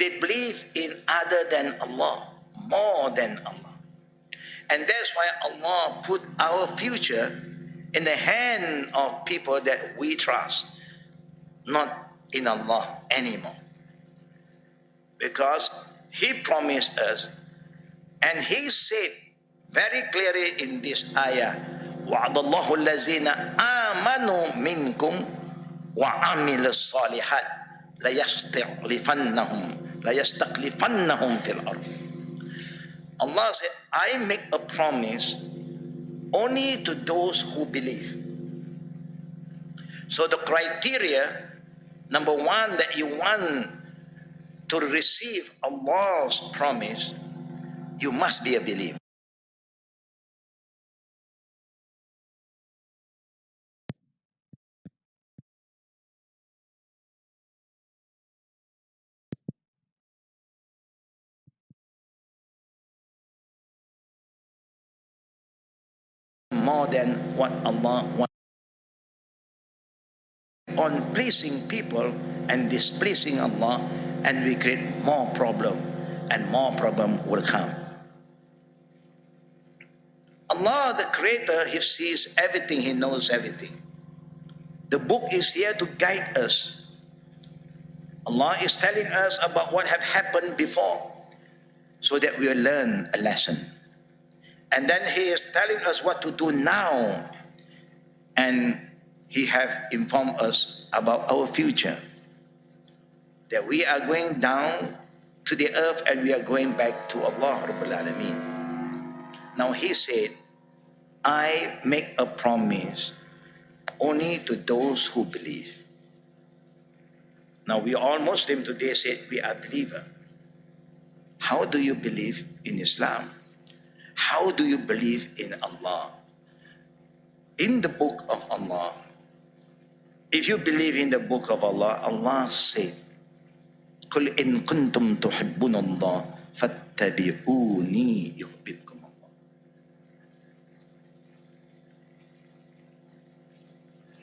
They believe in other than Allah, more than Allah. And that's why Allah put our future in the hand of people that we trust, not in Allah anymore. Because He promised us, and He said very clearly in this ayah, وَعَدَ اللَّهُ الَّذِينَ آمَنُوا مِنْكُمْ وَعَمِلُوا الصَّالِحَاتِ لَيَسْتَخْلِفَنَّهُمْ فِي الْأَرْضِ. Allah said, I make a promise only to those who believe. So the criteria, number one, that you want to receive Allah's promise, you must be a believer. More than what Allah wants. On pleasing people and displeasing Allah, and we create more problem, and more problem will come. Allah, the Creator, He sees everything, He knows everything. The book is here to guide us. Allah is telling us about what have happened before, so that we will learn a lesson. And then He is telling us what to do now, and He have informed us about our future, that we are going down to the earth and we are going back to Allah Rabbul Alameen. Now He said, I make a promise only to those who believe. Now we all Muslim today said we are believer. How do you believe in Islam? How do you believe in Allah? In the book of Allah, if you believe in the book of Allah, Allah said, قُلْ إِن كُنْتُمْ تُحِبُّونَ اللَّهَ فَاتَّبِعُونِي يُحْبِبْكُمُ اللَّهُ.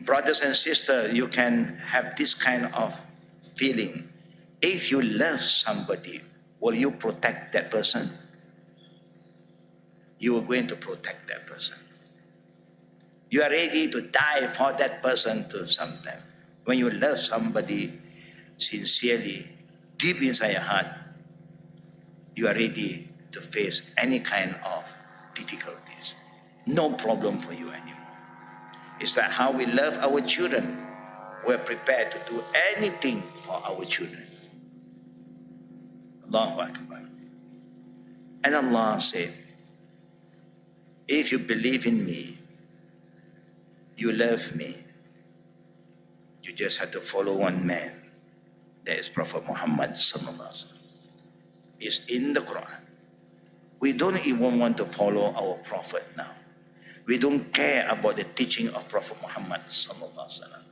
Brothers and sisters, you can have this kind of feeling. If you love somebody, will you protect that person? You are going to protect that person. You are ready to die for that person to sometime. When you love somebody sincerely, deep inside your heart, you are ready to face any kind of difficulties. No problem for you anymore. It's like how we love our children. We're prepared to do anything for our children. Allahu Akbar. And Allah said, if you believe in me, you love me, you just have to follow one man. That is Prophet Muhammad sallallahu alaihi wasallam. It's in the Quran. We don't even want to follow our Prophet now. We don't care about the teaching of Prophet Muhammad sallallahu alaihi wasallam.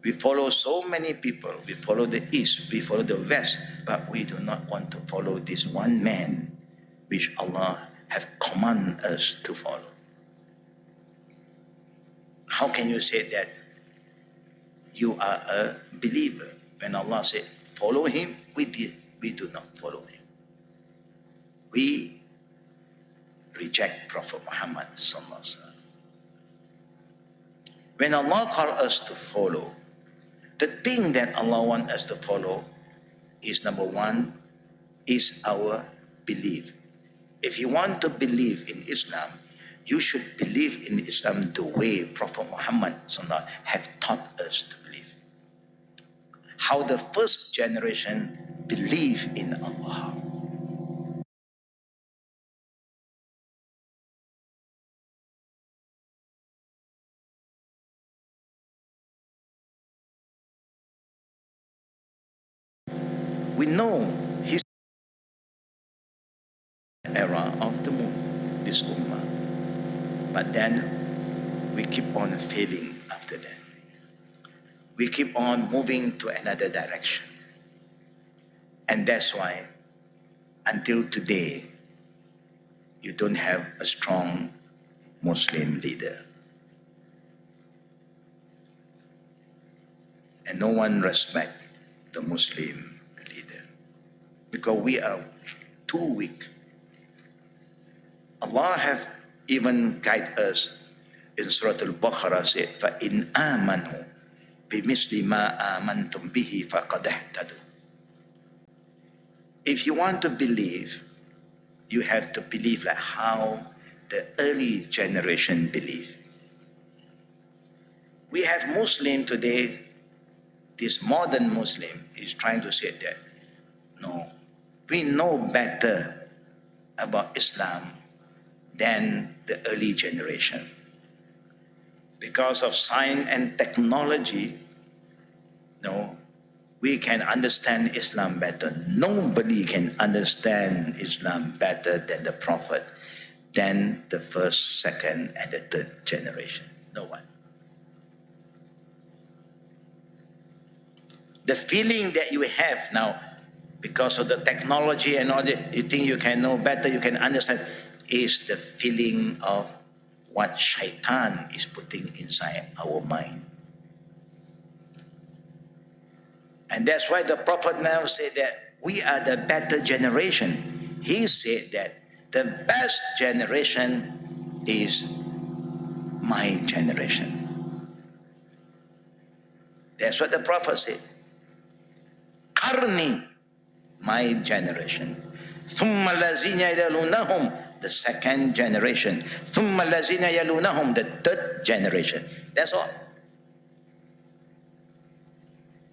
We follow so many people. We follow the East, we follow the West, but we do not want to follow this one man which Allah have commanded us to follow. How can you say that you are a believer when Allah said, follow Him? We do not follow Him. We reject Prophet Muhammad sallallahu alaihi wasallam. When Allah calls us to follow, the thing that Allah wants us to follow is, number one, is our belief. If you want to believe in Islam, you should believe in Islam the way Prophet Muhammad sallallahu alaihi wasallam have taught us to believe. How the first generation believed in Allah. We know his era of the moon, this ummah. But then we keep on failing after that. We keep on moving to another direction. And that's why until today, you don't have a strong Muslim leader. And no one respects the Muslim leader, because we are too weak. Allah have even guided us in Surah Al-Baqarah, said, فَإِنْ آمَنُوا بِمِثْلِ مَا آمَنْتُمْ بِهِ فَقَدْ اهْتَدُوا. If you want to believe, you have to believe like how the early generation believed. We have Muslim today, this modern Muslim is trying to say that, no, we know better about Islam than the early generation. Because of science and technology, no, we can understand Islam better. Nobody can understand Islam better than the Prophet, than the first, second, and the third generation. No one. The feeling that you have now, because of the technology and all that, you think you can know better, you can understand, is the feeling of what shaitan is putting inside our mind. And that's why the Prophet now said that we are the better generation. He said that the best generation is my generation. That's what the Prophet said. Qarni, my generation. ثم الذين يلونهم, the second generation. ثم الذين يلونهم, the third generation. That's all.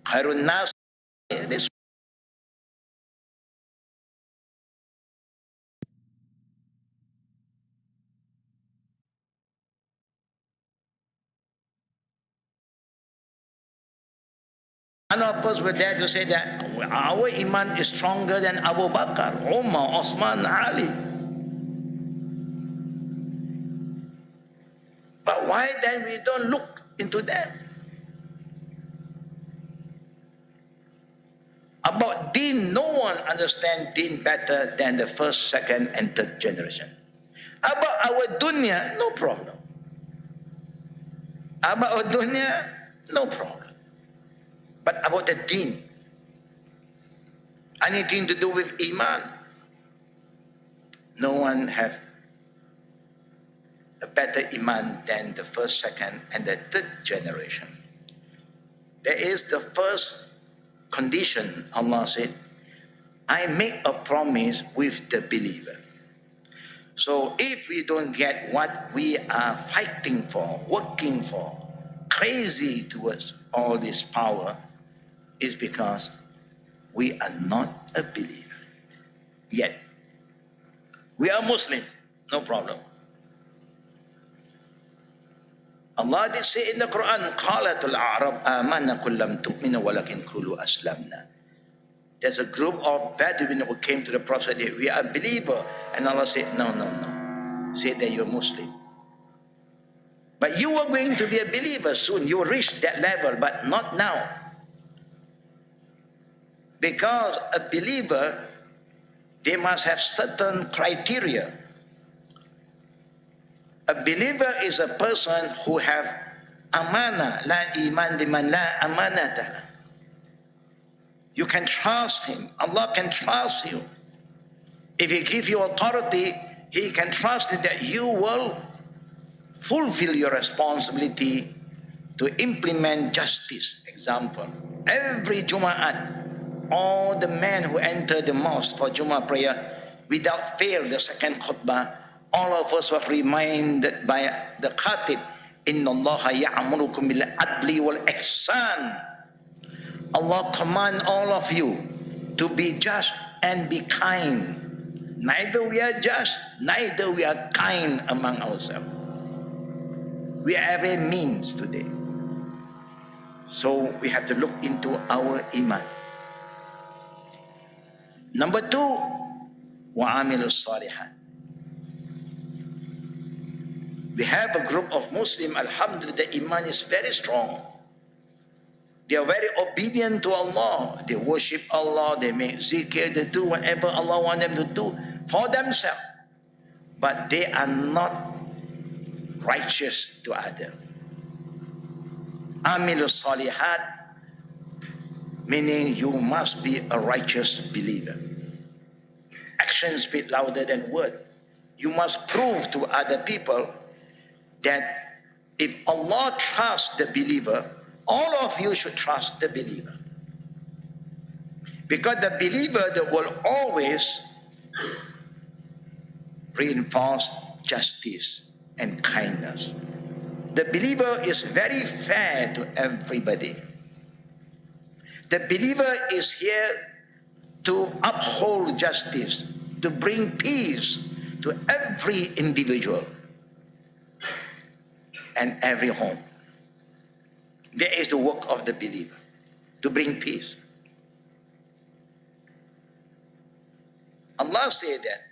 Khairun nas, this. None of us were there to say that our iman is stronger than Abu Bakr, Umar, Osman, Ali. But why then we don't look into them? About deen, no one understands deen better than the first, second, and third generation. About our dunya, no problem. About our dunya, no problem. But about the deen, anything to do with iman, no one have a better iman than the first, second, and the third generation. There is the first condition. Allah said, I make a promise with the believer. So if we don't get what we are fighting for, working for, crazy towards all this power, is because we are not a believer yet. We are Muslim, no problem. Allah did say in the Quran, قالت الأعراب آمنا قل لم تؤمنوا ولكن قولوا أسلمنا. There's a group of Bedouin who came to the Prophet, we are believer, and Allah said, no, say that you're Muslim. But you are going to be a believer soon. You will reach that level, but not now. Because a believer, they must have certain criteria. A believer is a person who have amana, la iman liman la amanata. You can trust him. Allah can trust you. If he gives you authority, he can trust that you will fulfill your responsibility to implement justice. Example, every Jum'at, all the men who enter the mosque for Jummah prayer, without fail, the second khutbah, all of us were reminded by the khatib, Inna Allah ya'amurukum bil adli wal ihsan. Allah command all of you to be just and be kind. Neither we are just, neither we are kind among ourselves. We are every means today. So we have to look into our iman. Number 2, وَعَامِلُوا الصَّالِحَاتِ. We have a group of Muslims, alhamdulillah, the iman is very strong. They are very obedient to Allah. They worship Allah, they make zikr, they do whatever Allah wants them to do for themselves. But they are not righteous to others. Amilu salihat meaning you must be a righteous believer. Actions speak louder than words. You must prove to other people that if Allah trusts the believer, all of you should trust the believer. Because the believer that will always reinforce justice and kindness. The believer is very fair to everybody. The believer is here to uphold justice, to bring peace to every individual and every home. That is the work of the believer, to bring peace. Allah said that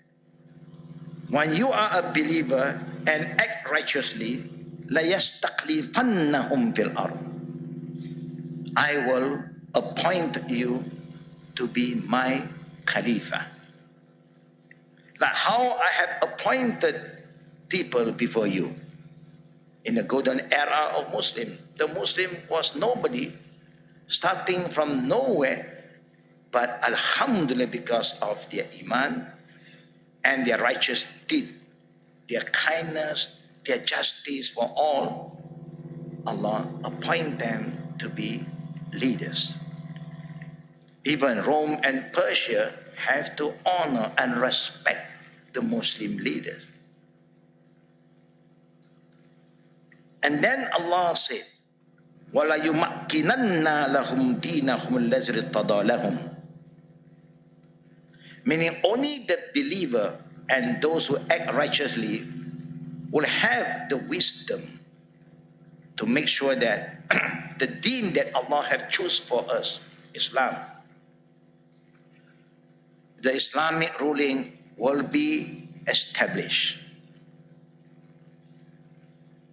when you are a believer and act righteously, لَيَسْتَقْلِفَنَّهُمْ فِي الْأَرْضِ, I will appoint you to be my Khalifa. Like how I have appointed people before you. In the golden era of Muslim, the Muslim was nobody, starting from nowhere, but alhamdulillah, because of their iman and their righteous deed, their kindness, their justice for all, Allah appoint them to be leaders. Even Rome and Persia have to honor and respect the Muslim leaders. And then Allah said, وَلَا يُمَكِّنَنَّ لَهُمْ دِينَهُمُ الَّذِي ارْتَضَىٰ لَهُمْ, meaning only the believer and those who act righteously will have the wisdom to make sure that the deen that Allah have chosen for us, Islam, the Islamic ruling will be established.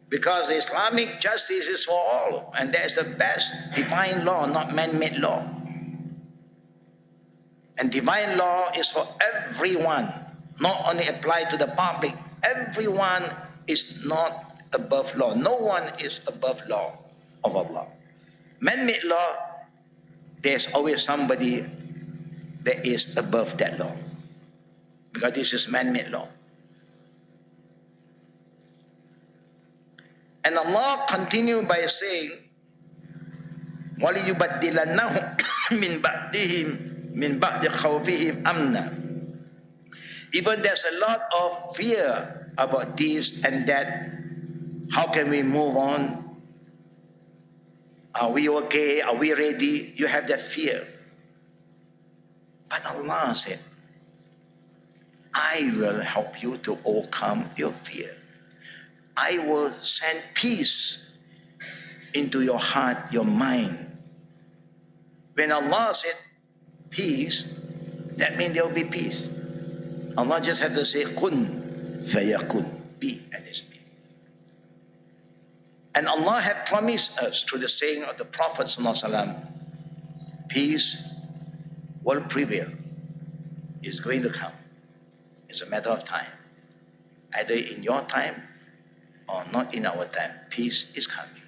Because Islamic justice is for all, and that is the best divine law, not man-made law. And divine law is for everyone, not only applied to the public. Everyone is not above law. No one is above law of Allah. Man-made law, there's always somebody that is above that law, because this is man-made law. And Allah continued by saying, وَلِيُبَدِّلَنَّهُمْ مِنْ بَعْدِهِمْ مِنْ بَعْدِ خَوْفِهِمْ أَمْنًا. Even there's a lot of fear about this and that. How can we move on? Are we okay? Are we ready? You have that fear. But Allah said, I will help you to overcome your fear. I will send peace into your heart, your mind. When Allah said peace, that means there will be peace. Allah just have to say kun fayakun, be, and it's be. And Allah had promised us through the saying of the Prophet ﷺ, peace will prevail. It's going to come. It's a matter of time. Either in your time or not in our time, peace is coming.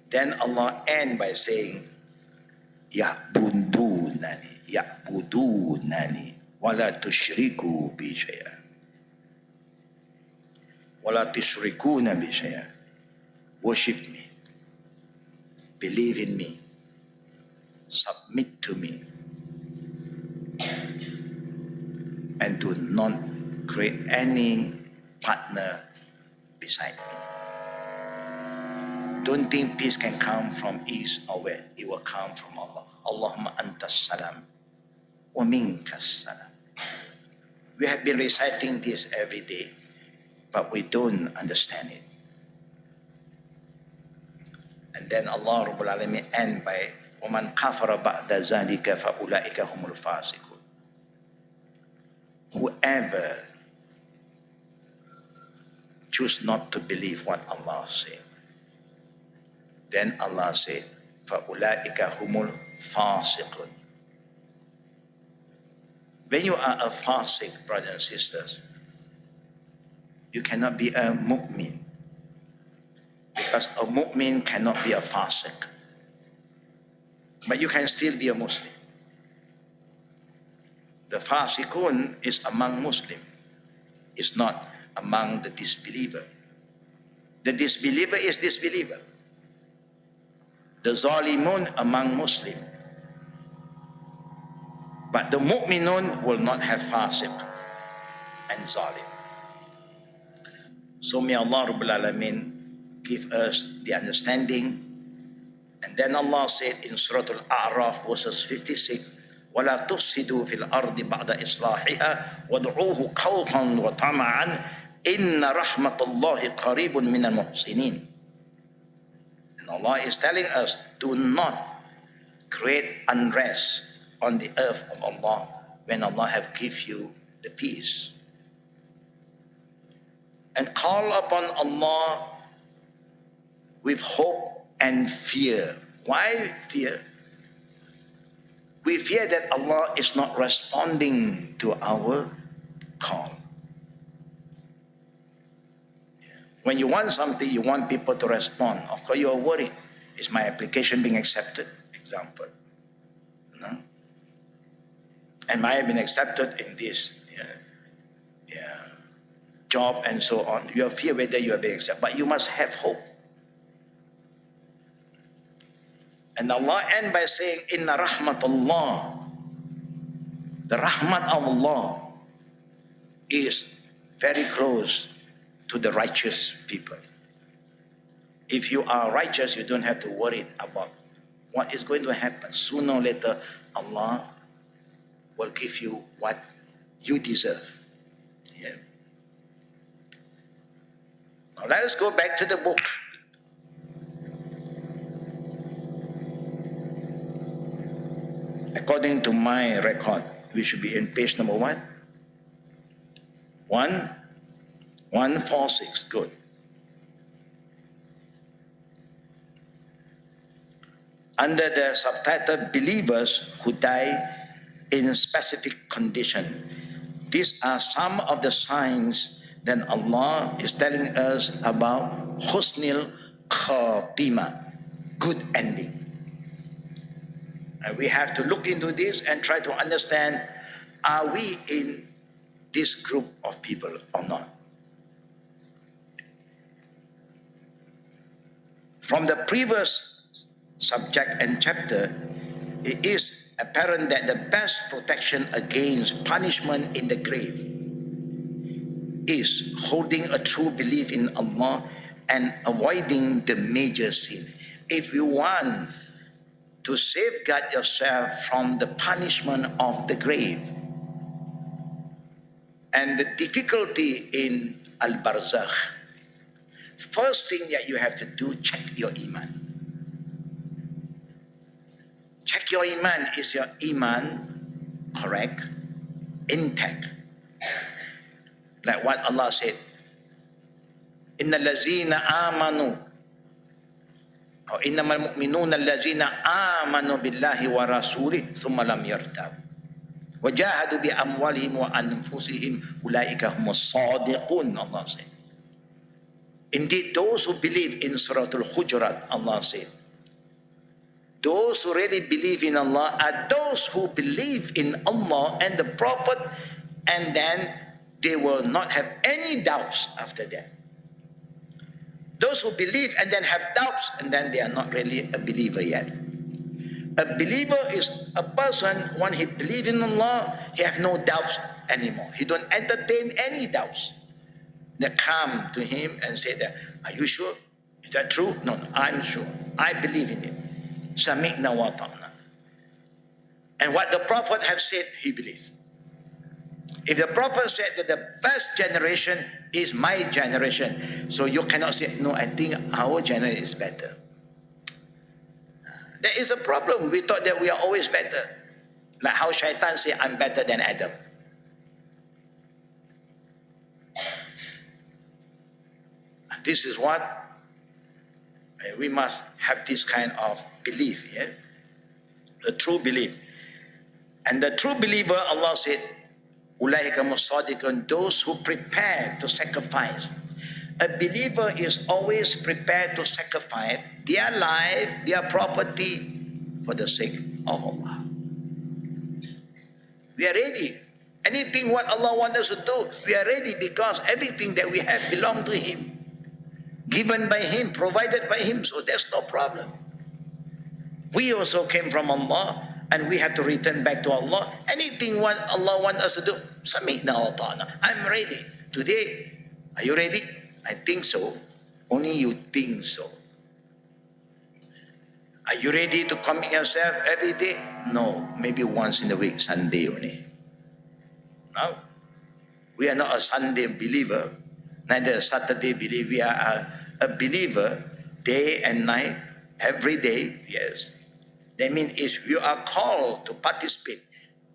Then Allah ends by saying, Ya'budunani, wala tushriku bi shay'a. Wala tushrikuna bi shay'a. Worship me. Believe in me. Submit to me. And do not create any partner beside me. Don't think peace can come from east or west. It will come from Allah. Allahumma antas salam wa minkas salam. We have been reciting this every day, but we don't understand it. And then Allah Rabbul Alamin end by وَمَنْ كَفَرَ بَعْدَ ذَلِكَ فَأُولَٰئِكَ هُمُ الْفَاسِقُونَ. Whoever choose not to believe what Allah said, then Allah said, فَأُولَٰئِكَ هُمُ الْفَاسِقُونَ. When you are a fasiq, brothers and sisters, you cannot be a mu'min. Because a mu'min cannot be a fasiq. But you can still be a Muslim. The fasiqun is among Muslim. It's not among the disbeliever. The disbeliever is disbeliever. The zalimun among Muslim. But the mu'minun will not have fasiq and zalim. So may Allah Rabbul Alameen give us the understanding. And then Allah said in Surah Al-A'raf verses 56, وَلَا تُفْسِدُوا فِي الْأَرْضِ بَعْدَ إِصْلَاحِهَا وَادْعُوهُ خَوْفًا وَطَمَعًا إِنَّ رَحْمَةَ اللَّهِ قَرِيبٌ مِنَ الْمُحْسِنِينَ. And Allah is telling us, do not create unrest on the earth of Allah when Allah have given you the peace. And call upon Allah with hope and fear. Why fear? We fear that Allah is not responding to our call. When you want something, you want people to respond. Of course, you are worried. Is my application being accepted? Example. No? Am I being accepted in this job and so on? You fear whether you are being accepted. But you must have hope. And Allah ends by saying, Inna rahmatullah. The rahmat of Allah is very close to the righteous people. If you are righteous, you don't have to worry about what is going to happen. Sooner or later, Allah will give you what you deserve. Yeah. Now let us go back to the book. According to my record, we should be in page number what? 146. Good. Under the subtitle, Believers Who Die in Specific Condition. These are some of the signs that Allah is telling us about Husnil Khatima, good ending. And we have to look into this and try to understand, are we in this group of people or not? From the previous subject and chapter, it is apparent that the best protection against punishment in the grave is holding a true belief in Allah and avoiding the major sin. If you want to safeguard yourself from the punishment of the grave and the difficulty in Al-Barzakh, first thing that you have to do, check your iman. Check your iman. Is your iman correct, intact? Like what Allah said, Inna lazina amanu, or innamal mu'minuna allazina amanu billahi wa rasulih thumma lam yartab wa jahadu bi amwalihim wa anfusihim ulaika humus sadiqun. Allah said, indeed those who believe in Surah Al-Hujurat, Allah said, those who really believe in Allah are those who believe in Allah and the Prophet, and then they will not have any doubts after that. Those who believe and then have doubts, and then they are not really a believer yet. A believer is a person, when he believes in Allah, he has no doubts anymore. He don't entertain any doubts that come to him and say that, are you sure? Is that true? No, I'm sure. I believe in it. Sami'na wa ta'na. And what the Prophet have said, he believed. If the Prophet said that the best generation is my generation, so you cannot say, no, I think our generation is better. There is a problem. We thought that we are always better. Like how Shaitan say, I'm better than Adam. This is what we must have, this kind of belief, yeah? The true belief. And the true believer, Allah said, Ulaika musadiqun, those who prepare to sacrifice a believer is always prepared to sacrifice their life, their property for the sake of Allah. We are ready. Anything what Allah wants us to do, we are ready because everything that we have belongs to Him. Given by Him, provided by Him, so there's no problem. We also came from Allah and we have to return back to Allah. Anything what Allah wants us to do, Sami'na wa ta'na. I'm ready. Today, are you ready? I think so. Only you think so. Are you ready to commit yourself every day? No, maybe once in a week, Sunday only. No, we are not a Sunday believer, neither a Saturday believer. We are a believer day and night, every day, yes. That means if you are called to participate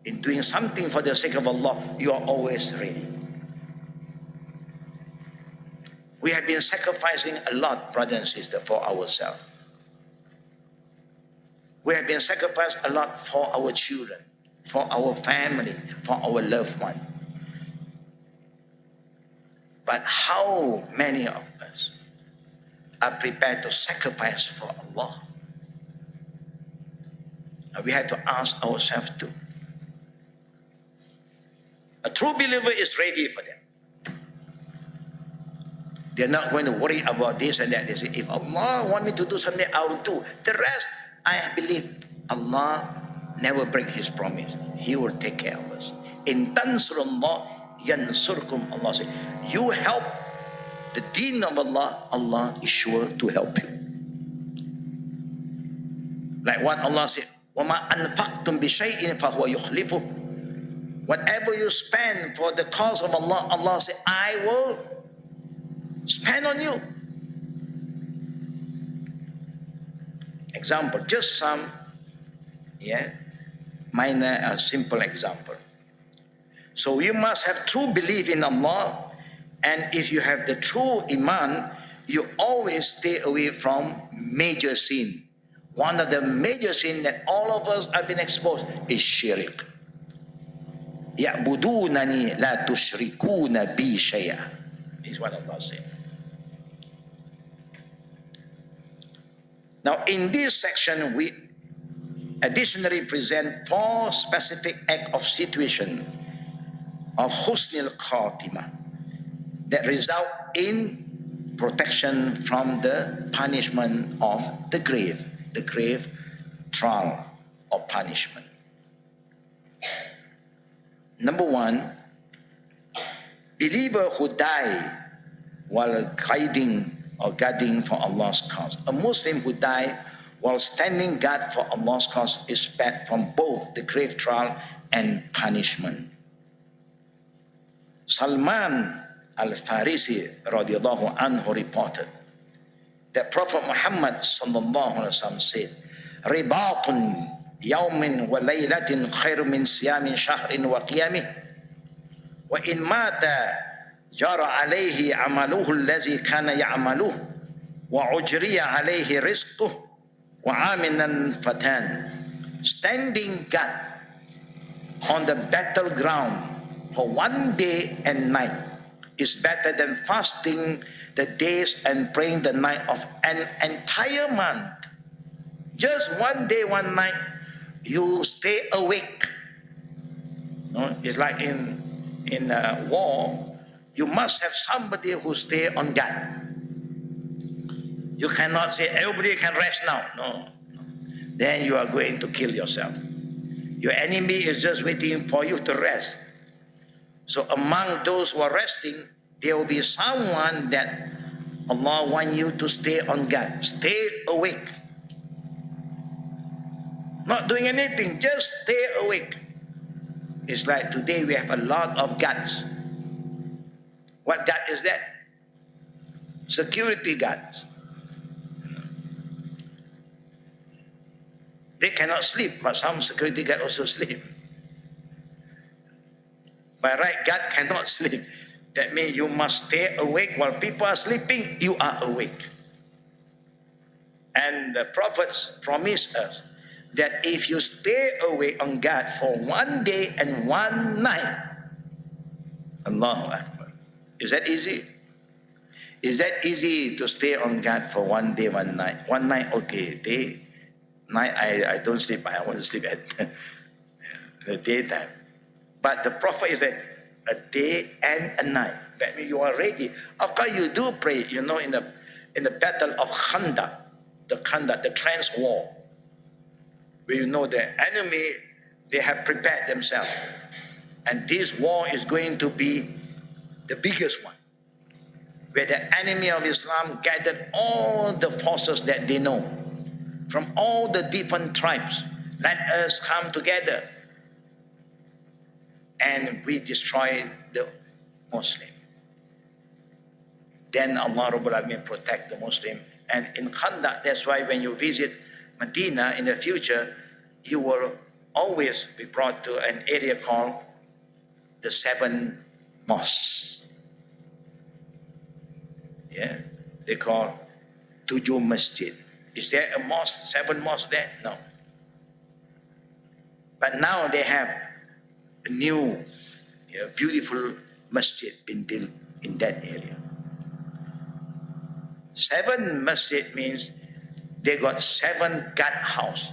in doing something for the sake of Allah, you are always ready. We have been sacrificing a lot, brothers and sisters, for ourselves. We have been sacrificing a lot for our children, for our family, for our loved one. But how many of us are prepared to sacrifice for Allah? We have to ask ourselves too. A true believer is ready for them. They're not going to worry about this and that. They say, if Allah wants me to do something, I will do. The rest, I believe Allah never break His promise. He will take care of us. In tansurullah yansurkum, Allah says, you help the deen of Allah, Allah is sure to help you. Like what Allah said, وَمَا أَنْفَقْتُمْ بِشَيْءٍ فَهُوَ يُخْلِفُهُ. Whatever you spend for the cause of Allah, Allah said, I will spend on you. Example, just some minor, simple example. So you must have true belief in Allah, and if you have the true iman, you always stay away from major sin. One of the major sin that all of us have been exposed is shirk. يَعْبُدُونَنِي لَا تُشْرِكُونَ بِي شَيْئًا is what Allah said. Now in this section, we additionally present 4 specific acts of situation of husnul khatimah that result in protection from the punishment of the grave trial or punishment. Number 1, believer who die while guarding for Allah's cause. A Muslim who die while standing guard for Allah's cause is spared from both the grave trial and punishment. Salman al-Farisi radiallahu anhu reported that Prophet Muhammad sallallahu alaihi wasallam said, "Ribatun yawmin wa laylatin khairu min siyamin shahrin wa qiyamih, wa in mata jara alayhi amaluhu allazi kana ya'maluhu wa ujriya alayhi rizquhu wa aminan fatan." Standing guard on the battleground for 1 day and night is better than fasting the days and praying the night of an entire month. Just 1 day, 1 night, you stay awake. No, it's like in a war, you must have somebody who stay on guard. You cannot say everybody can rest now. No. Then you are going to kill yourself. Your enemy is just waiting for you to rest. So among those who are resting, there will be someone that Allah wants you to stay on guard. Stay awake. Not doing anything, just stay awake. It's like today we have a lot of guards. What guard is that? Security guards. They cannot sleep, but some security guards also sleep. By right, guard cannot sleep. That means you must stay awake while people are sleeping. You are awake. And the prophets promise us that if you stay awake on guard for 1 day and 1 night, Allahu Akbar. Is that easy? Is that easy to stay on guard for one day, one night? One night, okay. Night, I don't sleep. I want to sleep at the daytime. But the Prophet is that a day and a night. That means you are ready. After you do pray, in the battle of Khandaq, the cleanse war, where the enemy, they have prepared themselves. And this war is going to be the biggest one, where the enemy of Islam gathered all the forces that they know from all the different tribes. Let us come together and we destroy the Muslim. Then Allah Rabbul Alamin protect the Muslim. And in Khandaq, that's why when you visit Medina in the future, you will always be brought to an area called the 7 mosques. Yeah, they call Tujuh Masjid. Is there a mosque, 7 mosques there? No. But now they have a new, beautiful masjid been built in that area. 7 masjid means they got 7 guard house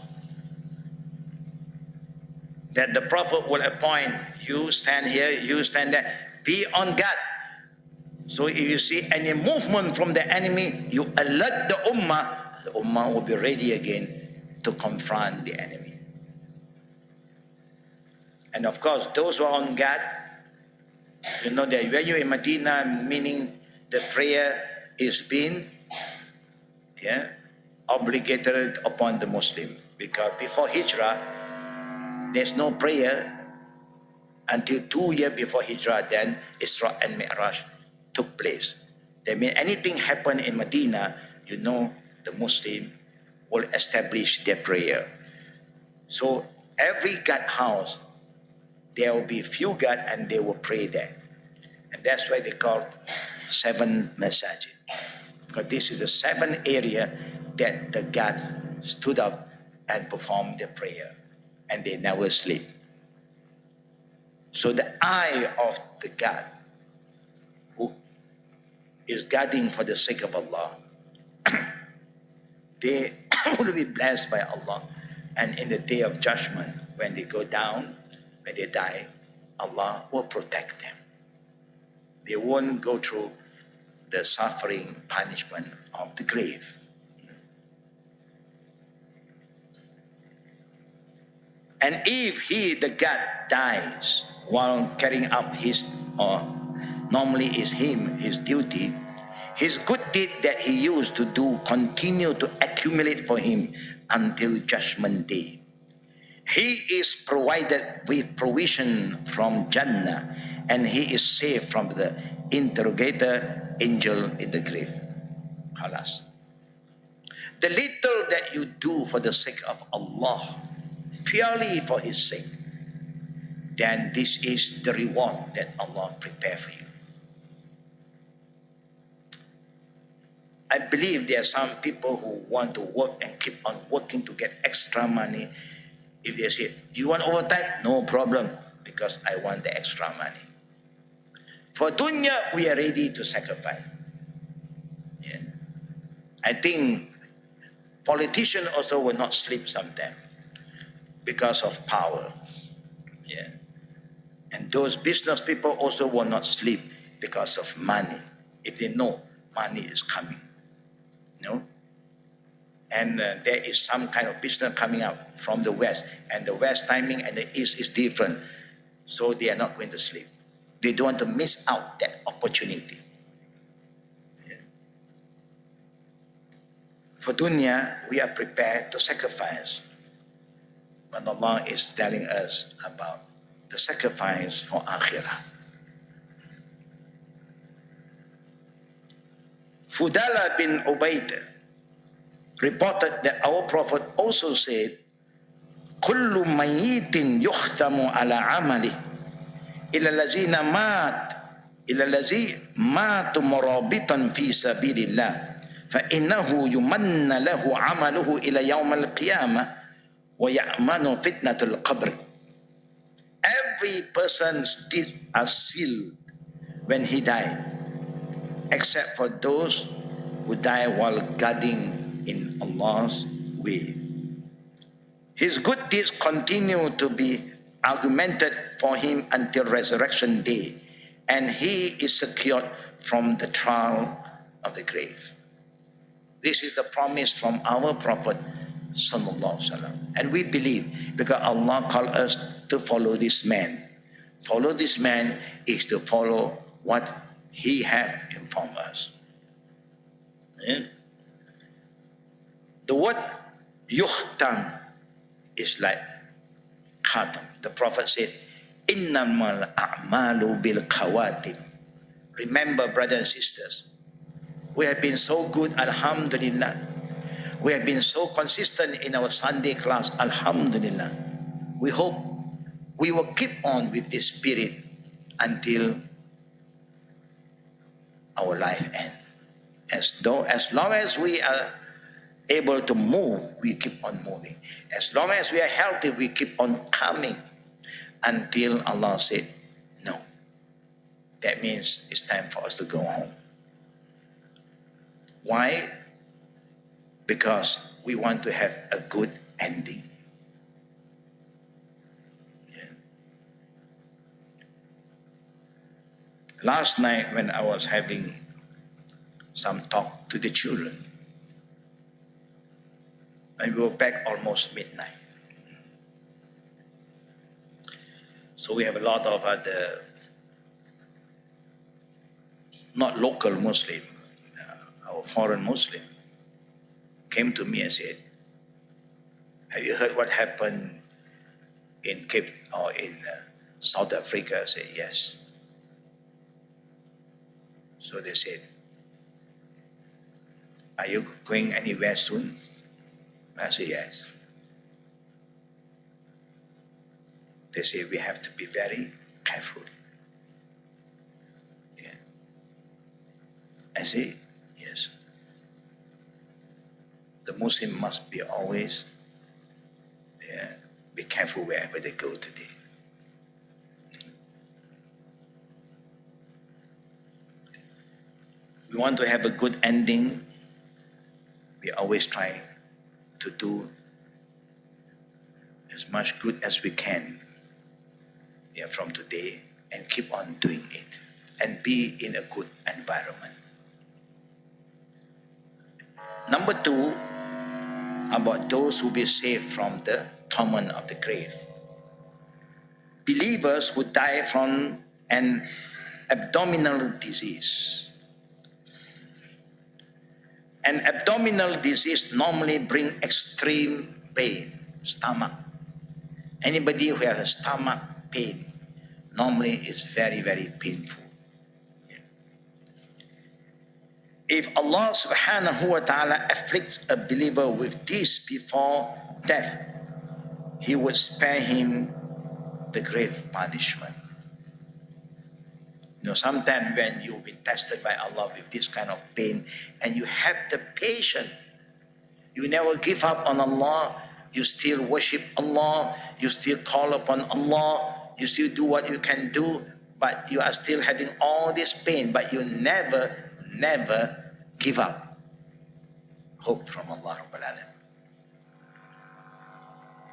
that the Prophet will appoint. You stand here, you stand there. Be on guard. So if you see any movement from the enemy, you alert the Ummah. The Ummah will be ready again to confront the enemy. And of course, those who are on guard, that when you're in Medina, meaning the prayer is being obligated upon the Muslim. Because before Hijrah, there's no prayer until 2 years before Hijrah, then Isra and Mi'raj took place. That means anything happened in Medina, the Muslim will establish their prayer. So every guard house, there will be few guard and they will pray there. And that's why they call 7 masajid. Because this is the 7th area that the guard stood up and performed their prayer. And they never sleep. So the eye of the guard who is guarding for the sake of Allah, they will be blessed by Allah. And in the day of judgment, when they go down, when they die, Allah will protect them. They won't go through the suffering, punishment of the grave. And if the guard dies while carrying out his duty, his good deed that he used to do continue to accumulate for him until judgment day. He is provided with provision from Jannah, and he is saved from the interrogator angel in the grave. Khalas. The little that you do for the sake of Allah, purely for his sake, then this is the reward that Allah prepared for you. I believe there are some people who want to work and keep on working to get extra money. If they say, do you want overtime? No problem, because I want the extra money. For dunya, we are ready to sacrifice. Yeah. I think politicians also will not sleep sometime because of power. Yeah. And those business people also will not sleep because of money, if they know money is coming. And there is some kind of business coming up from the west, and the west timing and the east is different, so they are not going to sleep. They don't want to miss out that opportunity. Yeah. For dunya, we are prepared to sacrifice, but Allah is telling us about the sacrifice for akhirah. Fudala bin Ubayd reported that our Prophet also said, "Kullu mayyitin yukhtamu ala amali ila allazina matu murabitan fi sabilillah fa innahu yumanna lahu amaluhu ila yawm al-qiyamah wa ya'manu fitnatul qabr." Every person's deeds are sealed when he died. except for those who die while guarding in Allah's way. His good deeds continue to be augmented for him until resurrection day, and he is secured from the trial of the grave. This is the promise from our Prophet Sallallahu Alaihi Wasallam. And we believe, because Allah called us to follow this man. Follow this man is to follow what he have informed us. Yeah. The word yuhtam is like khatam. The Prophet said, innamal a'malu bil khawatim. Remember, brothers and sisters, we have been so good, alhamdulillah. We have been so consistent in our Sunday class, alhamdulillah. We hope we will keep on with this spirit until our life ends. As long as we are able to move, we keep on moving. As long as we are healthy, we keep on coming until Allah said, no. That means it's time for us to go home. Why? Because we want to have a good ending. Yeah. Last night when I was having some talk to the children, and we were back almost midnight. So we have a lot of other not local Muslim, our foreign Muslim, came to me and said, have you heard what happened in Cape or in South Africa? I said, yes. So they said, are you going anywhere soon? I said, yes. They say we have to be very careful. Yeah. I say, yes. The Muslim must be always be careful wherever they go today. We want to have a good ending. We always try to do as much good as we can from today and keep on doing it and be in a good environment. Number 2, about those who be saved from the torment of the grave. Believers who die from an abdominal disease. An abdominal disease normally brings extreme pain, stomach. Anybody who has a stomach pain, normally is very, very painful. If Allah subhanahu wa ta'ala afflicts a believer with this before death, He would spare him the grave punishment. Sometimes when you've been tested by Allah with this kind of pain and you have the patience, you never give up on Allah, you still worship Allah, you still call upon Allah, you still do what you can do, but you are still having all this pain, but you never give up hope from Allah Rabbul Alamin.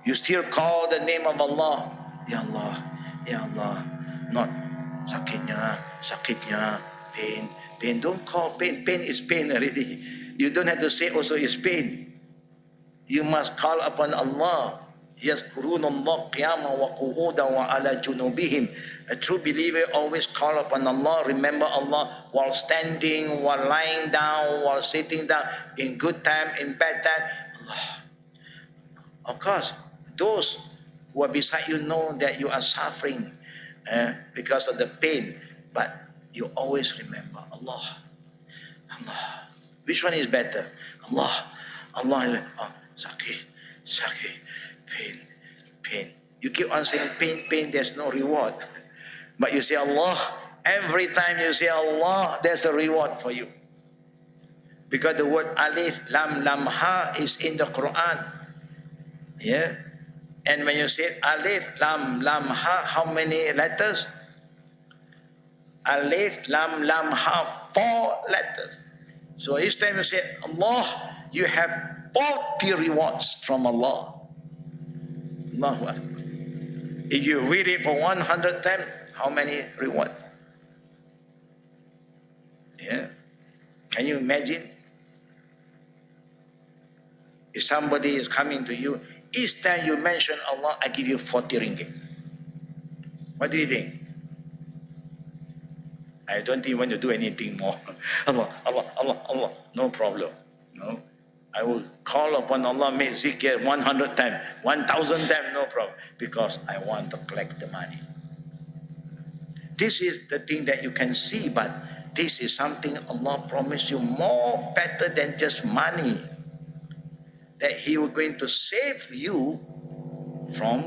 You still call the name of Allah, Ya Allah, Ya Allah, not sakitnya, pain. Don't call pain. Pain is pain already. You don't have to say also is pain. You must call upon Allah. يَذْكُرُونَ اللَّهَ قِيَامًا وَقُعُودًا وَعَلَى جُنُوبِهِمْ. A true believer always call upon Allah, remember Allah while standing, while lying down, while sitting down, in good time, in bad time. Allah. Of course, those who are beside you know that you are suffering because of the pain, but you always remember Allah. Allah. Which one is better? Allah. Sakit, pain. You keep on saying pain, there's no reward. But you say Allah, every time you say Allah, there's a reward for you. Because the word alif, lam, ha is in the Quran. Yeah? And when you say alif, lam, ha, how many letters? Alif, Lam, Lam have 4 letters. So each time you say Allah, you have 40 rewards from Allah. Allahu Akbar. If you read it for 100 times, how many reward? Yeah. Can you imagine? If somebody is coming to you, each time you mention Allah, I give you 40 ringgit. What do you think? I don't think you want to do anything more. Allah, Allah, Allah, Allah. No problem. No. I will call upon Allah, make zikr 100 times, 1,000 times, no problem. Because I want to collect the money. This is the thing that you can see, but this is something Allah promised you more better than just money. That He was going to save you from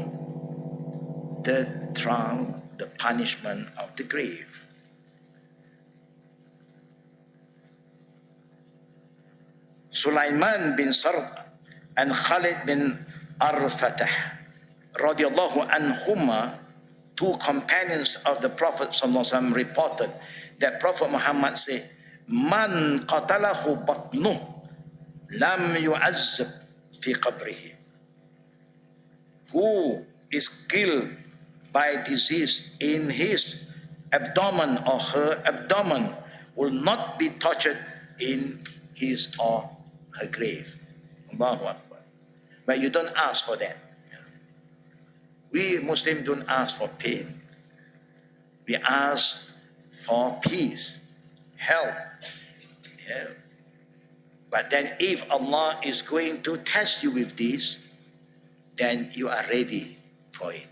the trial, the punishment of the grave. Sulaiman bin Sard and Khalid bin Arfatah radiallahu anhuma, 2 companions of the Prophet ﷺ, reported that Prophet Muhammad said, Man qatalahu batnuh lam yu'azzab fi qabrihi. Who is killed by disease in his abdomen or her abdomen will not be tortured in his or her grave. Allahu Akbar. But you don't ask for that. We Muslims don't ask for pain. We ask for peace, help. Yeah. But then if Allah is going to test you with this, then you are ready for it.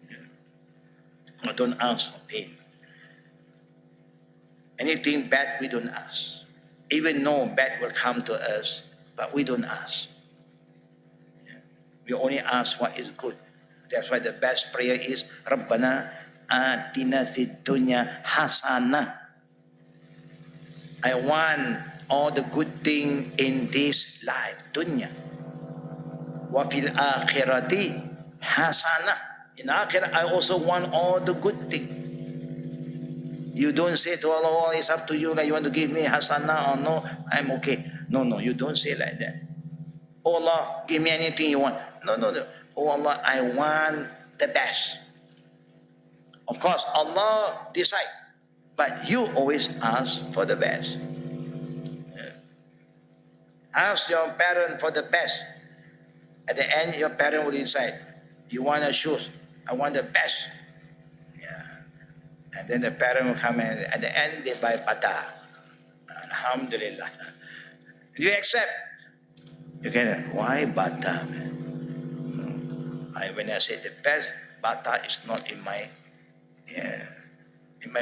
Yeah. Don't ask for pain. Anything bad, we don't ask. Even though bad will come to us, but we don't ask. Yeah. We only ask what is good. That's why the best prayer is Rabbana atina fid dunya hasanah. I want all the good thing in this life, dunya. Wa fil akhirati hasanah. In akhirah, I also want all the good thing. You don't say to Allah, oh, it's up to you, like you want to give me hasanah or no, I'm okay. No, you don't say like that. Oh Allah, give me anything you want. No. Oh Allah, I want the best. Of course, Allah decide, but you always ask for the best. Yeah. Ask your parent for the best. At the end, your parent will decide, you want a shoes, I want the best. And then the parent will come and at the end they buy bata. Alhamdulillah. Do you accept? You can, why bata, man? When I say the best, bata is not in my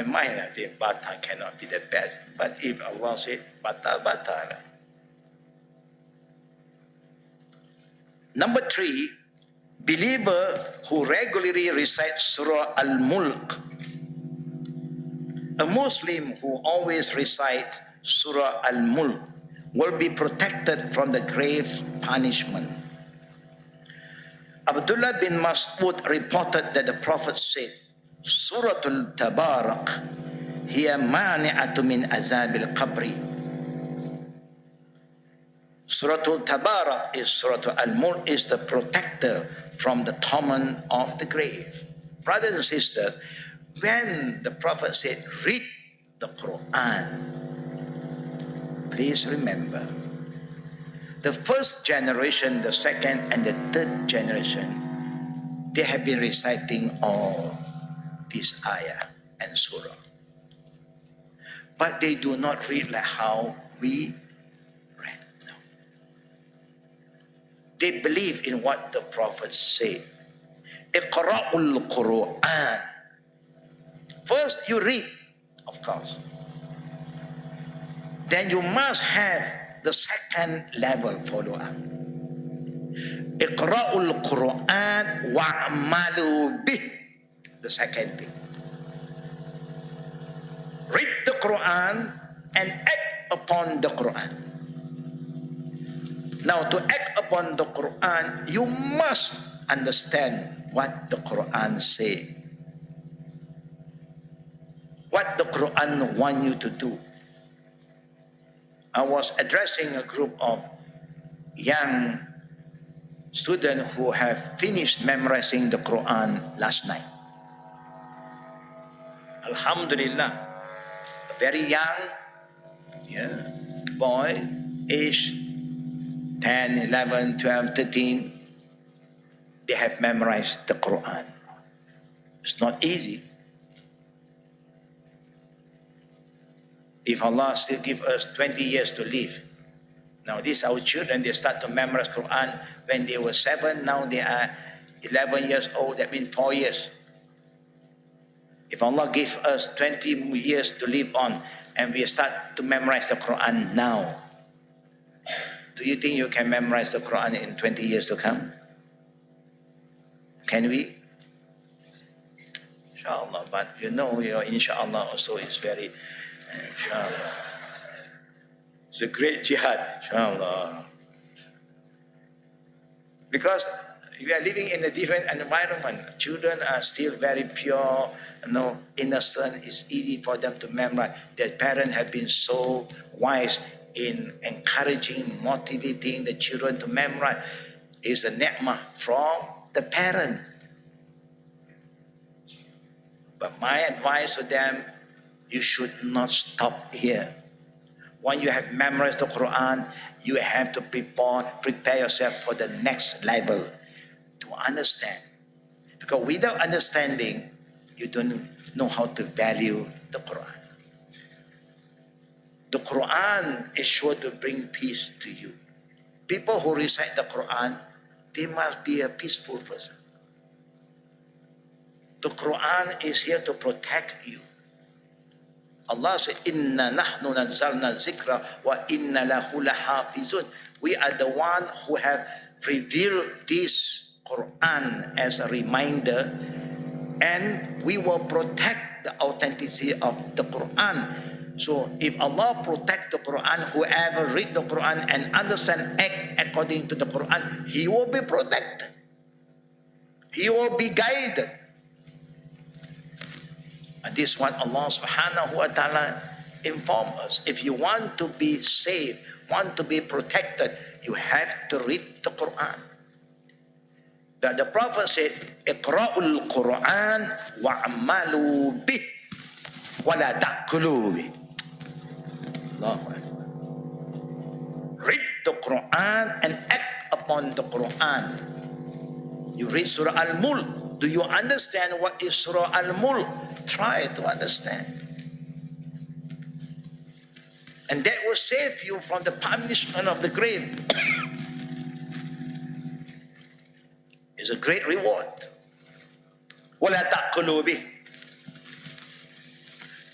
mind. I think bata cannot be the best. But if Allah said bata. Number 3, believer who regularly recites Surah Al-Mulk. A Muslim who always recites Surah Al-Mulk will be protected from the grave punishment. Abdullah bin Mas'ud reported that the Prophet said, Surah Al-Tabarak hiya mani'atu min azabil qabri. Surah Al-Tabarak is Surah Al-Mulk is the protector from the torment of the grave. Brothers and sisters, when the Prophet said, read the Quran, please remember, the first generation, the second and the third generation, they have been reciting all this ayah and surah. But they do not read like how we read. No. They believe in what the Prophet said. Iqra'ul Quran. First you read, of course. Then you must have the second level follow-up. Iqra'ul Quran wa'amalu bih. The second thing. Read the Quran and act upon the Quran. Now to act upon the Quran, you must understand what the Quran says. what the Quran wants you to do. I was addressing a group of young students who have finished memorizing the Quran last night. Alhamdulillah, a very young boy, age 10, 11, 12, 13, they have memorized the Quran. It's not easy. If Allah still give us 20 years to live, now these our children, they start to memorize Quran when they were 7, now they are 11 years old, that means 4 years. If Allah give us 20 years to live on, and we start to memorize the Quran now, do you think you can memorize the Quran in 20 years to come? Can we? Inshallah, but your inshallah also is very, inshallah. It's a great jihad, inshallah. Because we are living in a different environment. Children are still very pure, innocent. It's easy for them to memorize. Their parents have been so wise in encouraging, motivating the children to memorize. It's a ni'mah from the parent. But my advice to them, you should not stop here. When you have memorized the Quran, you have to prepare yourself for the next level to understand. Because without understanding, you don't know how to value the Quran. The Quran is sure to bring peace to you. People who recite the Quran, they must be a peaceful person. The Quran is here to protect you. Allah said, Inna nahnu nazzalna zikra wa inna lahu lahafizun. We are the one who have revealed this Quran as a reminder, and we will protect the authenticity of the Quran. So if Allah protects the Quran, whoever read the Quran and understand, act according to the Quran, he will be protected. He will be guided. And this is what Allah subhanahu wa ta'ala inform us. If you want to be saved, want to be protected, you have to read the Quran. That the Prophet said, Iqra'ul Quran wa'amalu bih wa la ta'kulu bih. Allahu Akbar. Read the Quran and act upon the Quran. You read Surah Al-Mulk. Do you understand what is Surah Al-Mulk? Try to understand. And that will save you from the punishment of the grave. It's a great reward. وَلَا تَأْكُلُوا بِهِ.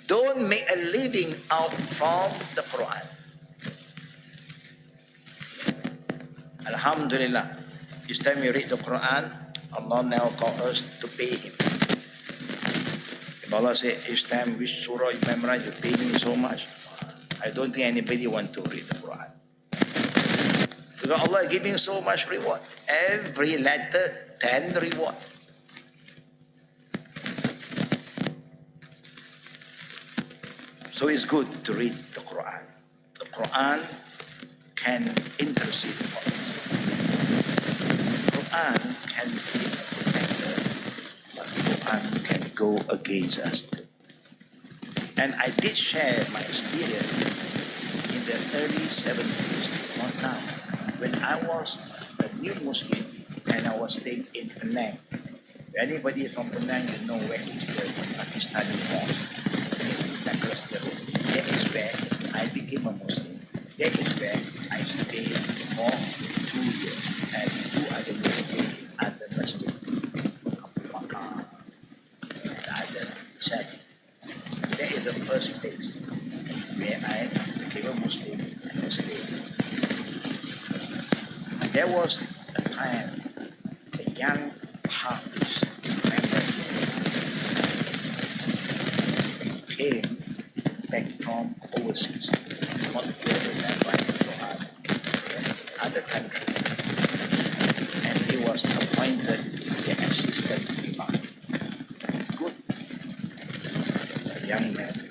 Don't make a living out from the Quran. Alhamdulillah. Each time we read the Quran, Allah now calls us to pay Him. If Allah says, each time which surah you memorize, you pay me so much. I don't think anybody want to read the Quran. Because Allah is giving so much reward. Every letter, 10 reward. So it's good to read the Quran. The Quran can intercede for us. The Quran can be a protector, but the Quran can go against us too. And I did share my experience in the early 70s, not now, when I was a new Muslim and I was staying in Penang. Anybody from Penang, you know where is the Pakistani mosque. That is where I became a Muslim. That is where I stayed for 2 years. And 2 other years stayed at the masjid, Makkah, and other Masjid. That is the first place where I became a Muslim and I stayed. And there was a time a young Hafiz came back from overseas, not here in other country, and he was appointed the assistant imam. Good, a young man.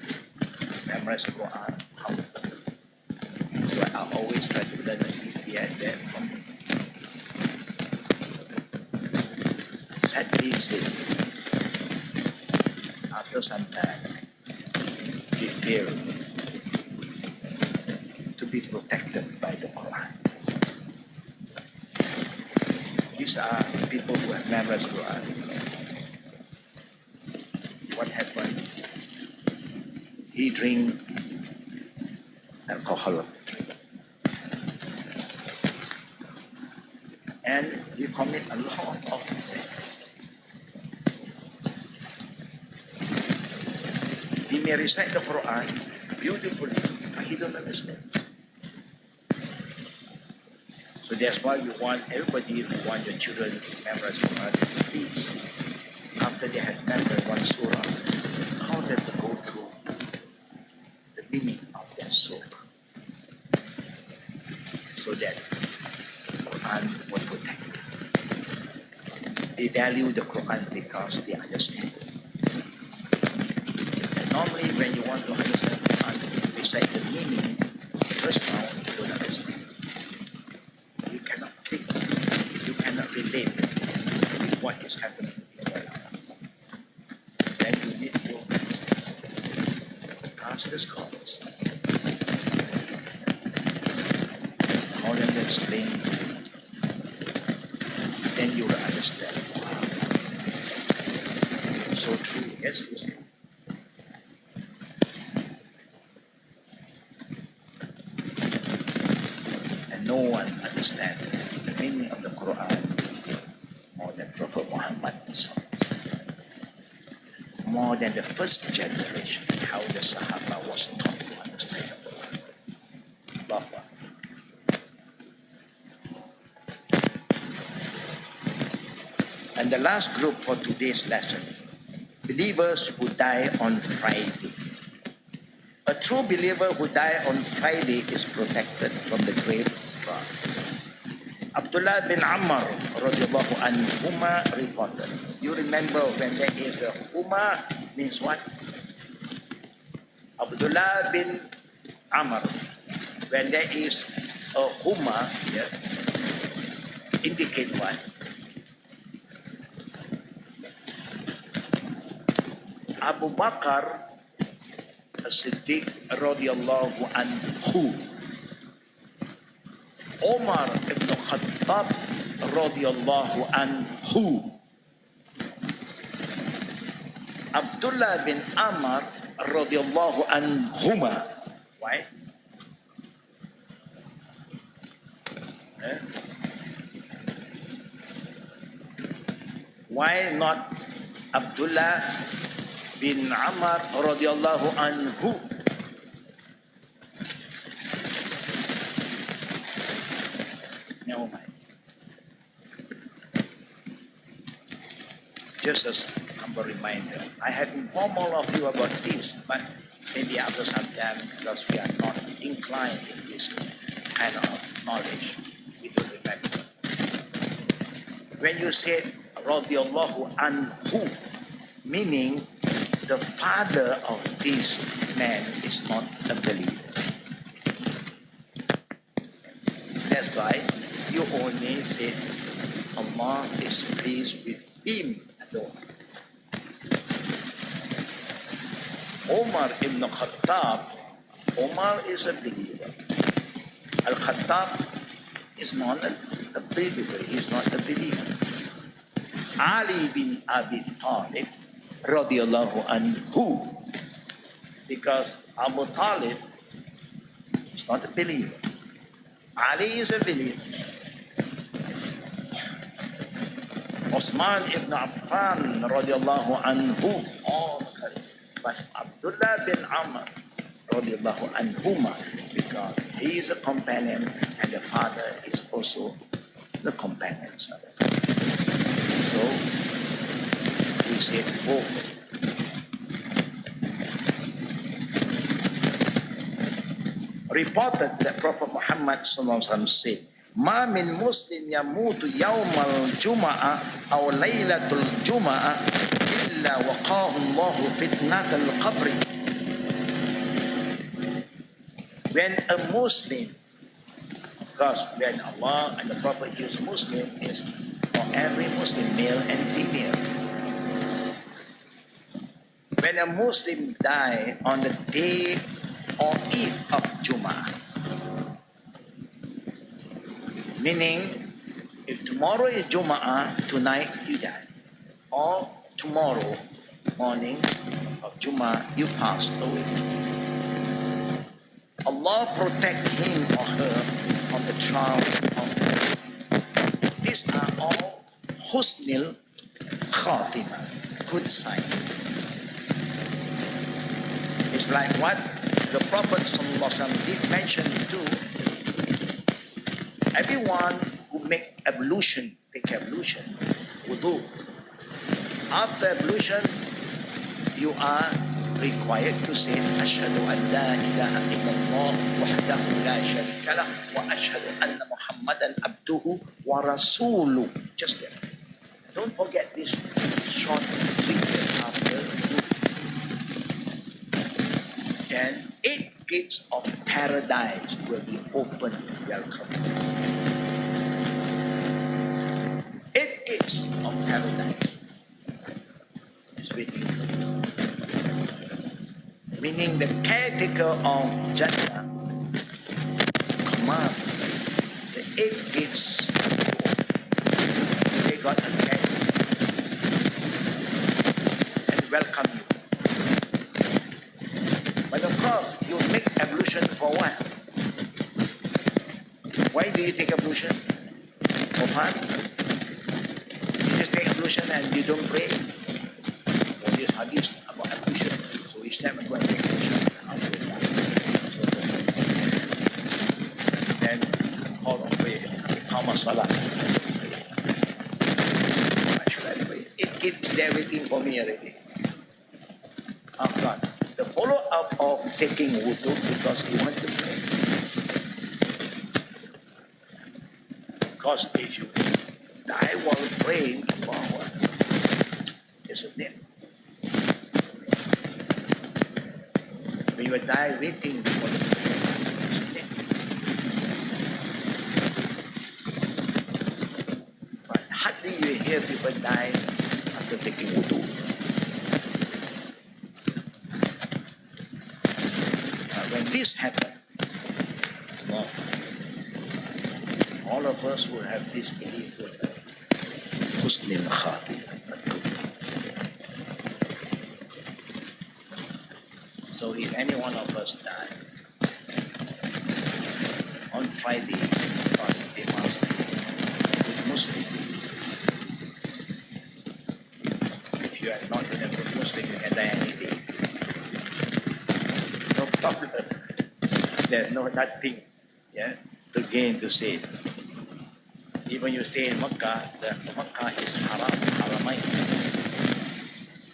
sadly say, after some time, we feel to be protected by the Quran. These are people who have memorized Quran. What happened? He drink alcohol drink. And he commit a lot of things. He may recite the Quran beautifully, but he don't understand. So that's why we want everybody who want your children to memorize Quran, please, after they have memorized one surah, call them to go through the meaning of that surah, so that Quran will protect them. They value the Quran because they understand. And normally when you want to understand Quran, you recite the meaning, first round you don't understand. You cannot click, you cannot relate with what is happening in your life. Then you need to ask the scholars. Call them to explain. Then you will understand. Wow. So true. Yes, it's true. And no one understands the meaning of the Quran more than Prophet Muhammad, more than the first generation, how the Sahaba was taught to understand the Quran. Allahu Akbar. And the last group for today's lesson, believers who die on Friday. A true believer who die on Friday is protected from the grave fraud. Abdullah bin Amr radiallahu anhuma reported. You remember when there is a huma means what? Abdullah bin Amr, when there is a huma, yeah, indicate what? Abu Bakr as-Siddiq radiyallahu anhu, Umar ibn Khattab radiyallahu anhu, Abdullah bin Amr radiyallahu anhuma. Why? Why not Abdullah bin Amr radiyallahu anhu? Never mind. Just as a reminder, I have informed all of you about this, but maybe after some time, because we are not inclined in this kind of knowledge, we don't remember. When you say radiyallahu anhu, meaning the father of this man is not a believer. That's why you only say Allah is pleased with him alone. Umar ibn Khattab, Umar is a believer. Al-Khattab is not a believer. He is not a believer. Ali bin Abi Talib radiyallahu anhu, because Abu Talib is not a believer. Ali is a believer. Osman ibn Affan radiyallahu anhu, all correct. But Abdullah bin Amr radiyallahu anhuma, because he is a companion and the father is also the companion. So we say both. Reported that Prophet Muhammad said, "Ma min Muslim yamutu yawmal Jum'ah aw laylatul Jum'ah illa waqahu Allah fitnatal qabr." When a Muslim, of course, when Allah and the Prophet use Muslim is for every Muslim, male and female. When a Muslim die on the day or eve of Jummah, meaning if tomorrow is Jummah, tonight you die, or tomorrow morning of Jummah you pass away, Allah protect him or her from the trial of death. These are all husnil khatimah, good sign. It's like what the Prophet ﷺ did mention too. Everyone who make ablution, take ablution, wudu. After ablution, you are required to say, Ashhadu an la ilaha illallah wahdahu la sharika lah wa ashhadu anna Muhammadan abduhu wa rasuluh. Just that. Don't forget this short zikr after wudu. Then 8 gates of paradise will be open. Welcome. 8 gates of paradise is waiting for you. Meaning the caretaker of Jannah command the 8 gates. They got a caretaker and welcome you. But of course, you make ablution for what? Why do you take ablution? For fun? You just take ablution and you don't pray? Well, there's hadith about ablution. So each time I go and take ablution, I'll pray that. So then call on prayer. Come on, salah. Why should I pray? It keeps there waiting for me already. Oh God. The follow-up of taking wudu because you want to pray. Because if you die while praying, well, isn't it? When you die waiting for the prayer, isn't it? But hardly you hear people die after taking wudu. When this happened, well, all of us will have this belief with husnil khatimah. So if any one of us die on Friday, because they must be good Muslim. If you are not a good Muslim, you can die any day. No problem. There's no nothing, yeah, to gain to say. Even you stay in Makkah, the Makkah is haram, haramain.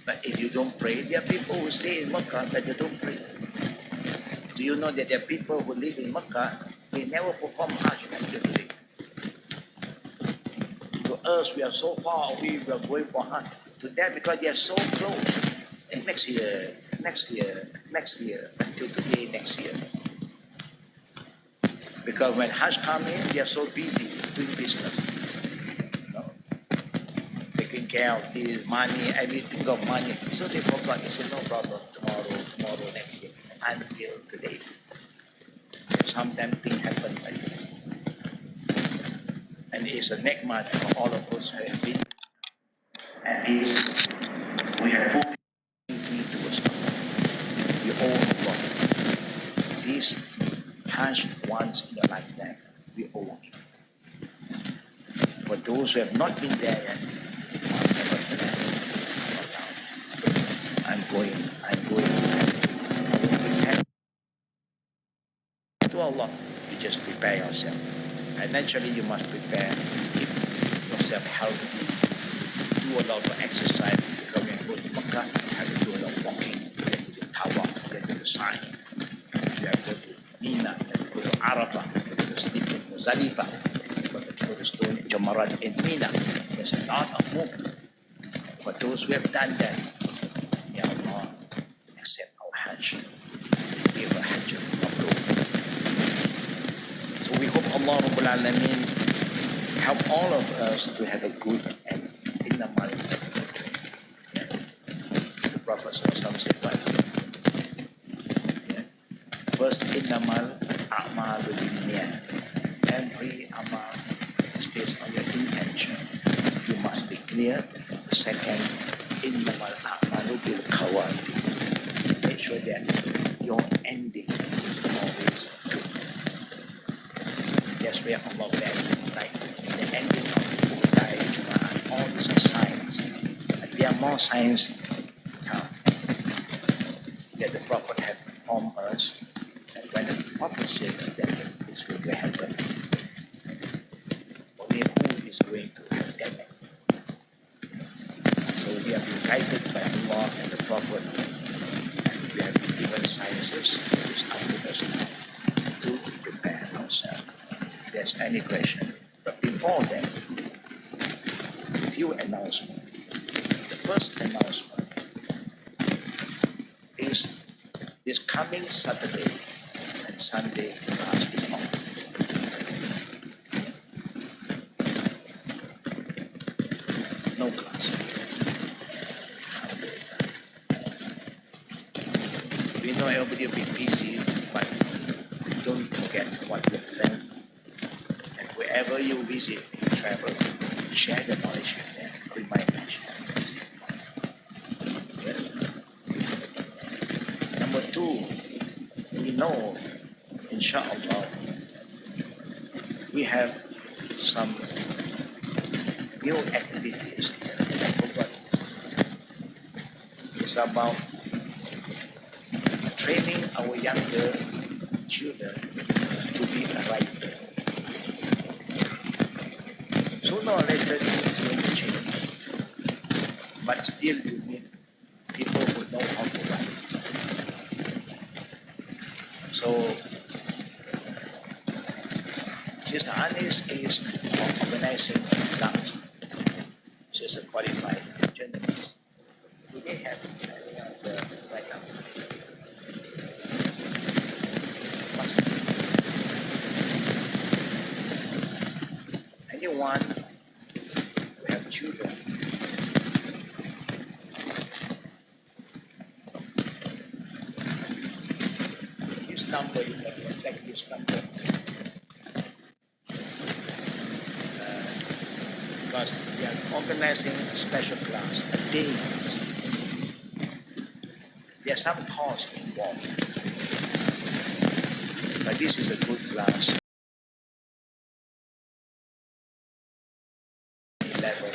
But if you don't pray, there are people who stay in Makkah but they don't pray. Do you know that there are people who live in Makkah, they never perform Hajj until today? To us, we are so far away, we are going for Hajj. To them, because they are so close. Next year, until today, next year. Because when Hajj come in, they are so busy doing business. No? Taking care of this money, everything of money. So they forgot. They said, no problem, tomorrow, next year. Until today. Sometimes things happen like that. And it's a neckmat for all of us who have been. At least we have full duty towards Allah. We owe Allah. This Hajj once in a lifetime, we owe it. For those who have not been there yet, I'm going. To Allah, you just prepare yourself. Financially, you must prepare. Keep yourself healthy. Do a lot of exercise. Because when you go to Makkah, you have to do a lot of walking. You have to do tawaf, you have to do sa'i. You have to go to Mina, you have to go to Arafah, you have to sleep in Muzdalifah. You have to throw the stone in Jamarat in Mina. There's a lot of movement. For those who have done that, Ya Allah, accept our Hajj. Give a Hajj mabrur. So we hope Allah Rabbul Alameen help all of us to have a good and innamal. The Prophet said what? Yeah. First, innamal a'mal binniyat. Every amal is based on your intention. You must be clear. The second, innamal a'malu bil khawati. Make sure that your ending is always good. That's where Allah said, like the ending of Hussain, all these are signs. And there are more signs that the Prophet had informed us. And when the Prophet said that this will happen, only who is going to have that. So we have been guided by Allah and the Prophet, and we have been given sciences which are with us now to prepare ourselves. If there's any question. But before that, a few announcements. The first announcement is this coming Saturday and Sunday class is off. No class. We know everybody will be busy, but don't forget what you have learned. And wherever you visit, you travel, share the knowledge with them. Remind them. Number two, we know, inshallah, we have some new activities. It's about training our younger children to be a writer. Sooner or later, it's going to change. But still, you need people who know how to write. So, Mr. Anis is organizing a class. She's a qualified journalist. Do they have any of the write-up? Anyone who have children his number, you can contact his number. Because we are organizing a special class, a day class. There are some costs involved. But this is a good class. 11,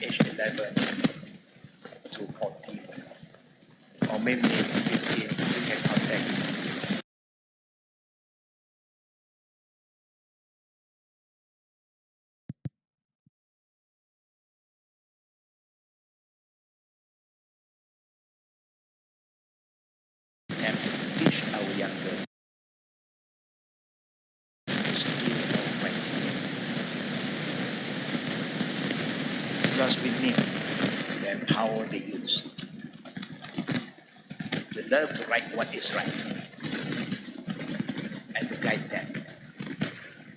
age 11 to 14, or maybe 15, you can contact. And teach our younger skill of writing. Because we need to empower the youth to love to write what is right and to guide them.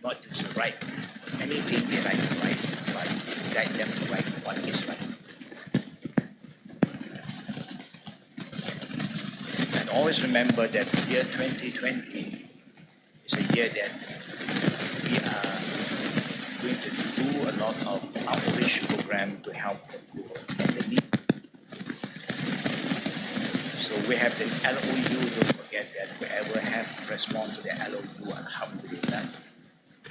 Not just to write anything they like to write, but to guide them to write what is right. And always remember that year 2020 is a year that we are going to do a lot of outreach program to help the poor and the needy. So we have the LOU, don't forget that whoever have respond to the LOU, alhamdulillah,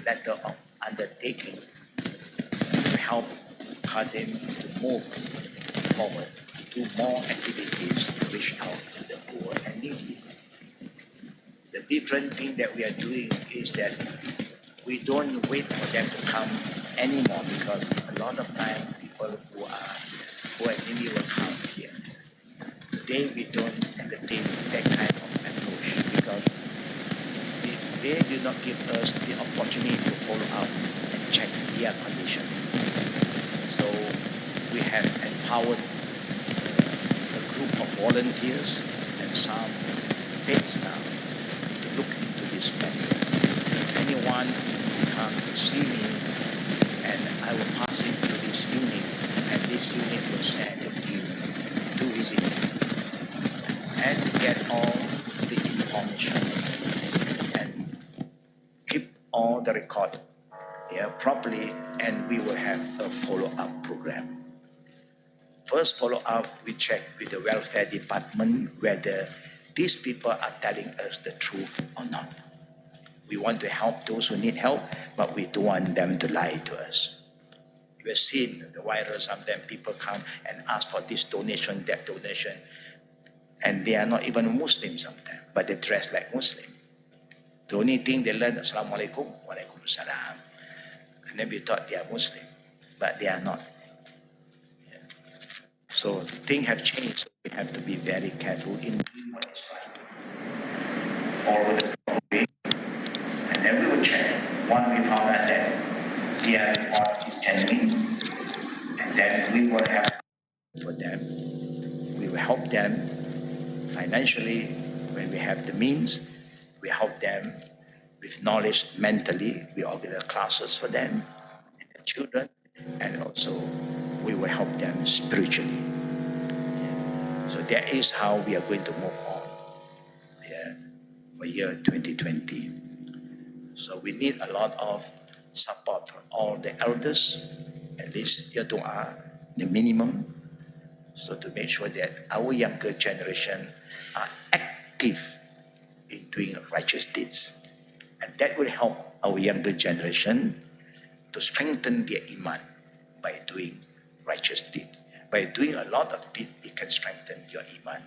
letter of undertaking to help Khadim to move forward, to more activities to reach out to the poor and needy. The different thing that we are doing is that we don't wait for them to come anymore, because a lot of time people who are needy will come here. Today we don't entertain that kind of approach, because they do not give us the opportunity to follow up and check their condition. So we have empowered a group of volunteers and some paid staff to look into this matter. Anyone come to see me, and I will pass it to this unit, and this unit will send a team to visit him and get all the information and keep all the record properly, and we will have a follow-up program. First follow-up, we check with the welfare department whether these people are telling us the truth or not. We want to help those who need help, but we don't want them to lie to us. You have seen the virus, sometimes people come and ask for this donation, that donation, and they are not even Muslim sometimes, but they dress like Muslim. The only thing they learn, Assalamu alaikum, wa alaikum salam. And then we thought they are Muslim, but they are not. Yeah. So things have changed, so we have to be very careful in doing what is right. Follow the proper way, and then we will check. One, we found out that their report is genuine, and then we will have for them. We will help them financially when we have the means. We help them with knowledge mentally. We organize classes for them and the children, and also we will help them spiritually. Yeah. So that is how we are going to move on for year 2020. So we need a lot of support from all the elders, at least your dua, the minimum, so to make sure that our younger generation are active in doing righteous deeds. And that will help our younger generation to strengthen their iman by doing righteous deed. By doing a lot of deed, it can strengthen your iman.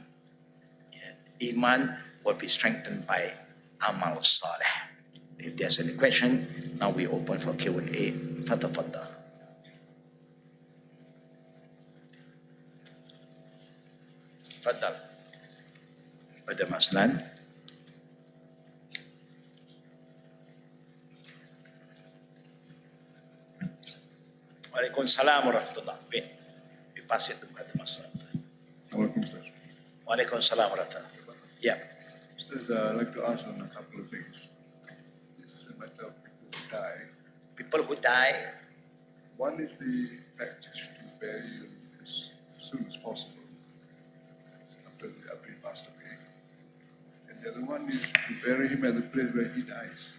Yeah. Iman will be strengthened by amal saleh. If there's any question, now we open for Q&A. Fadda. Fadda. Brother Maslan. Waalaikumsalam warahmatullah. We pass it to Brother Maslan. Waalaikumsalam warahmatullah. Yeah. I'd like to ask on a couple of things. It's a matter of people who die. People who die. One is the practice to bury him as soon as possible after he passed away. And the other one is to bury him at the place where he dies.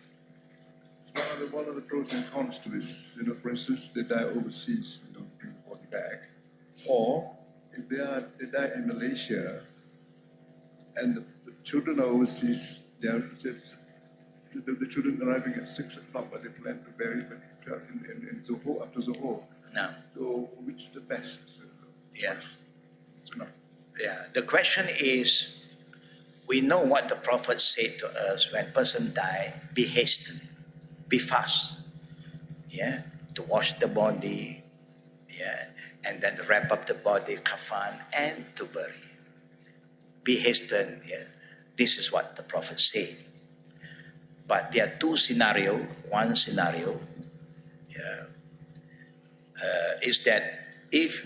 What are the pros and cons to this? For instance, they die overseas, bring the body back. Or if they die in Malaysia and the children are overseas, the children arriving at 6 o'clock, but they plan to bury them in Zohor, after Zohor. No. So which is the best? Yes. No. Yeah. The question is, we know what the Prophet said to us when person die, be hasten, be fast. Yeah. To wash the body, yeah, and then wrap up the body, kafan, and to bury. Be hasten, yeah. This is what the Prophet said. But there are two scenarios. One scenario is that if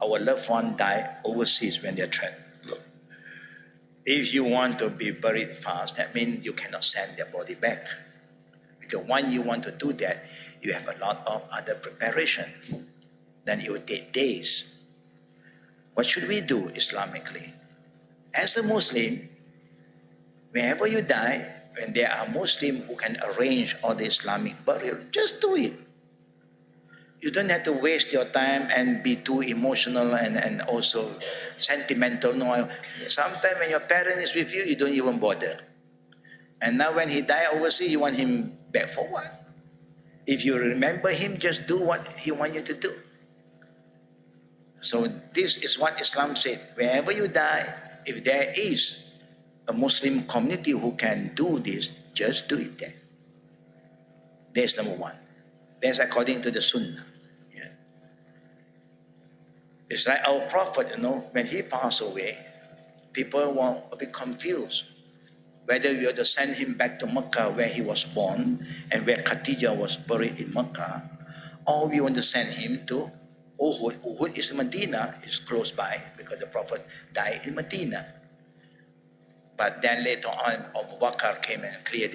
our loved one die overseas when they're trapped, if you want to be buried fast, that means you cannot send their body back. Because when you want to do that, you have a lot of other preparation. Then it will take days. What should we do Islamically? As a Muslim, whenever you die, when there are Muslims who can arrange all the Islamic burial, just do it. You don't have to waste your time and be too emotional and also sentimental. No, sometimes when your parent is with you, you don't even bother. And now when he died overseas, you want him back for what? If you remember him, just do what he wants you to do. So this is what Islam said. Wherever you die, if there is a Muslim community who can do this, just do it there. That's number one. That's according to the Sunnah. Yeah. It's like our Prophet, when he passed away, people were a bit confused whether we ought to send him back to Mecca where he was born and where Khadijah was buried in Mecca, or we want to send him to Uhud. Uhud is Medina, is close by because the Prophet died in Medina. But then later on, Abu Bakr came and cleared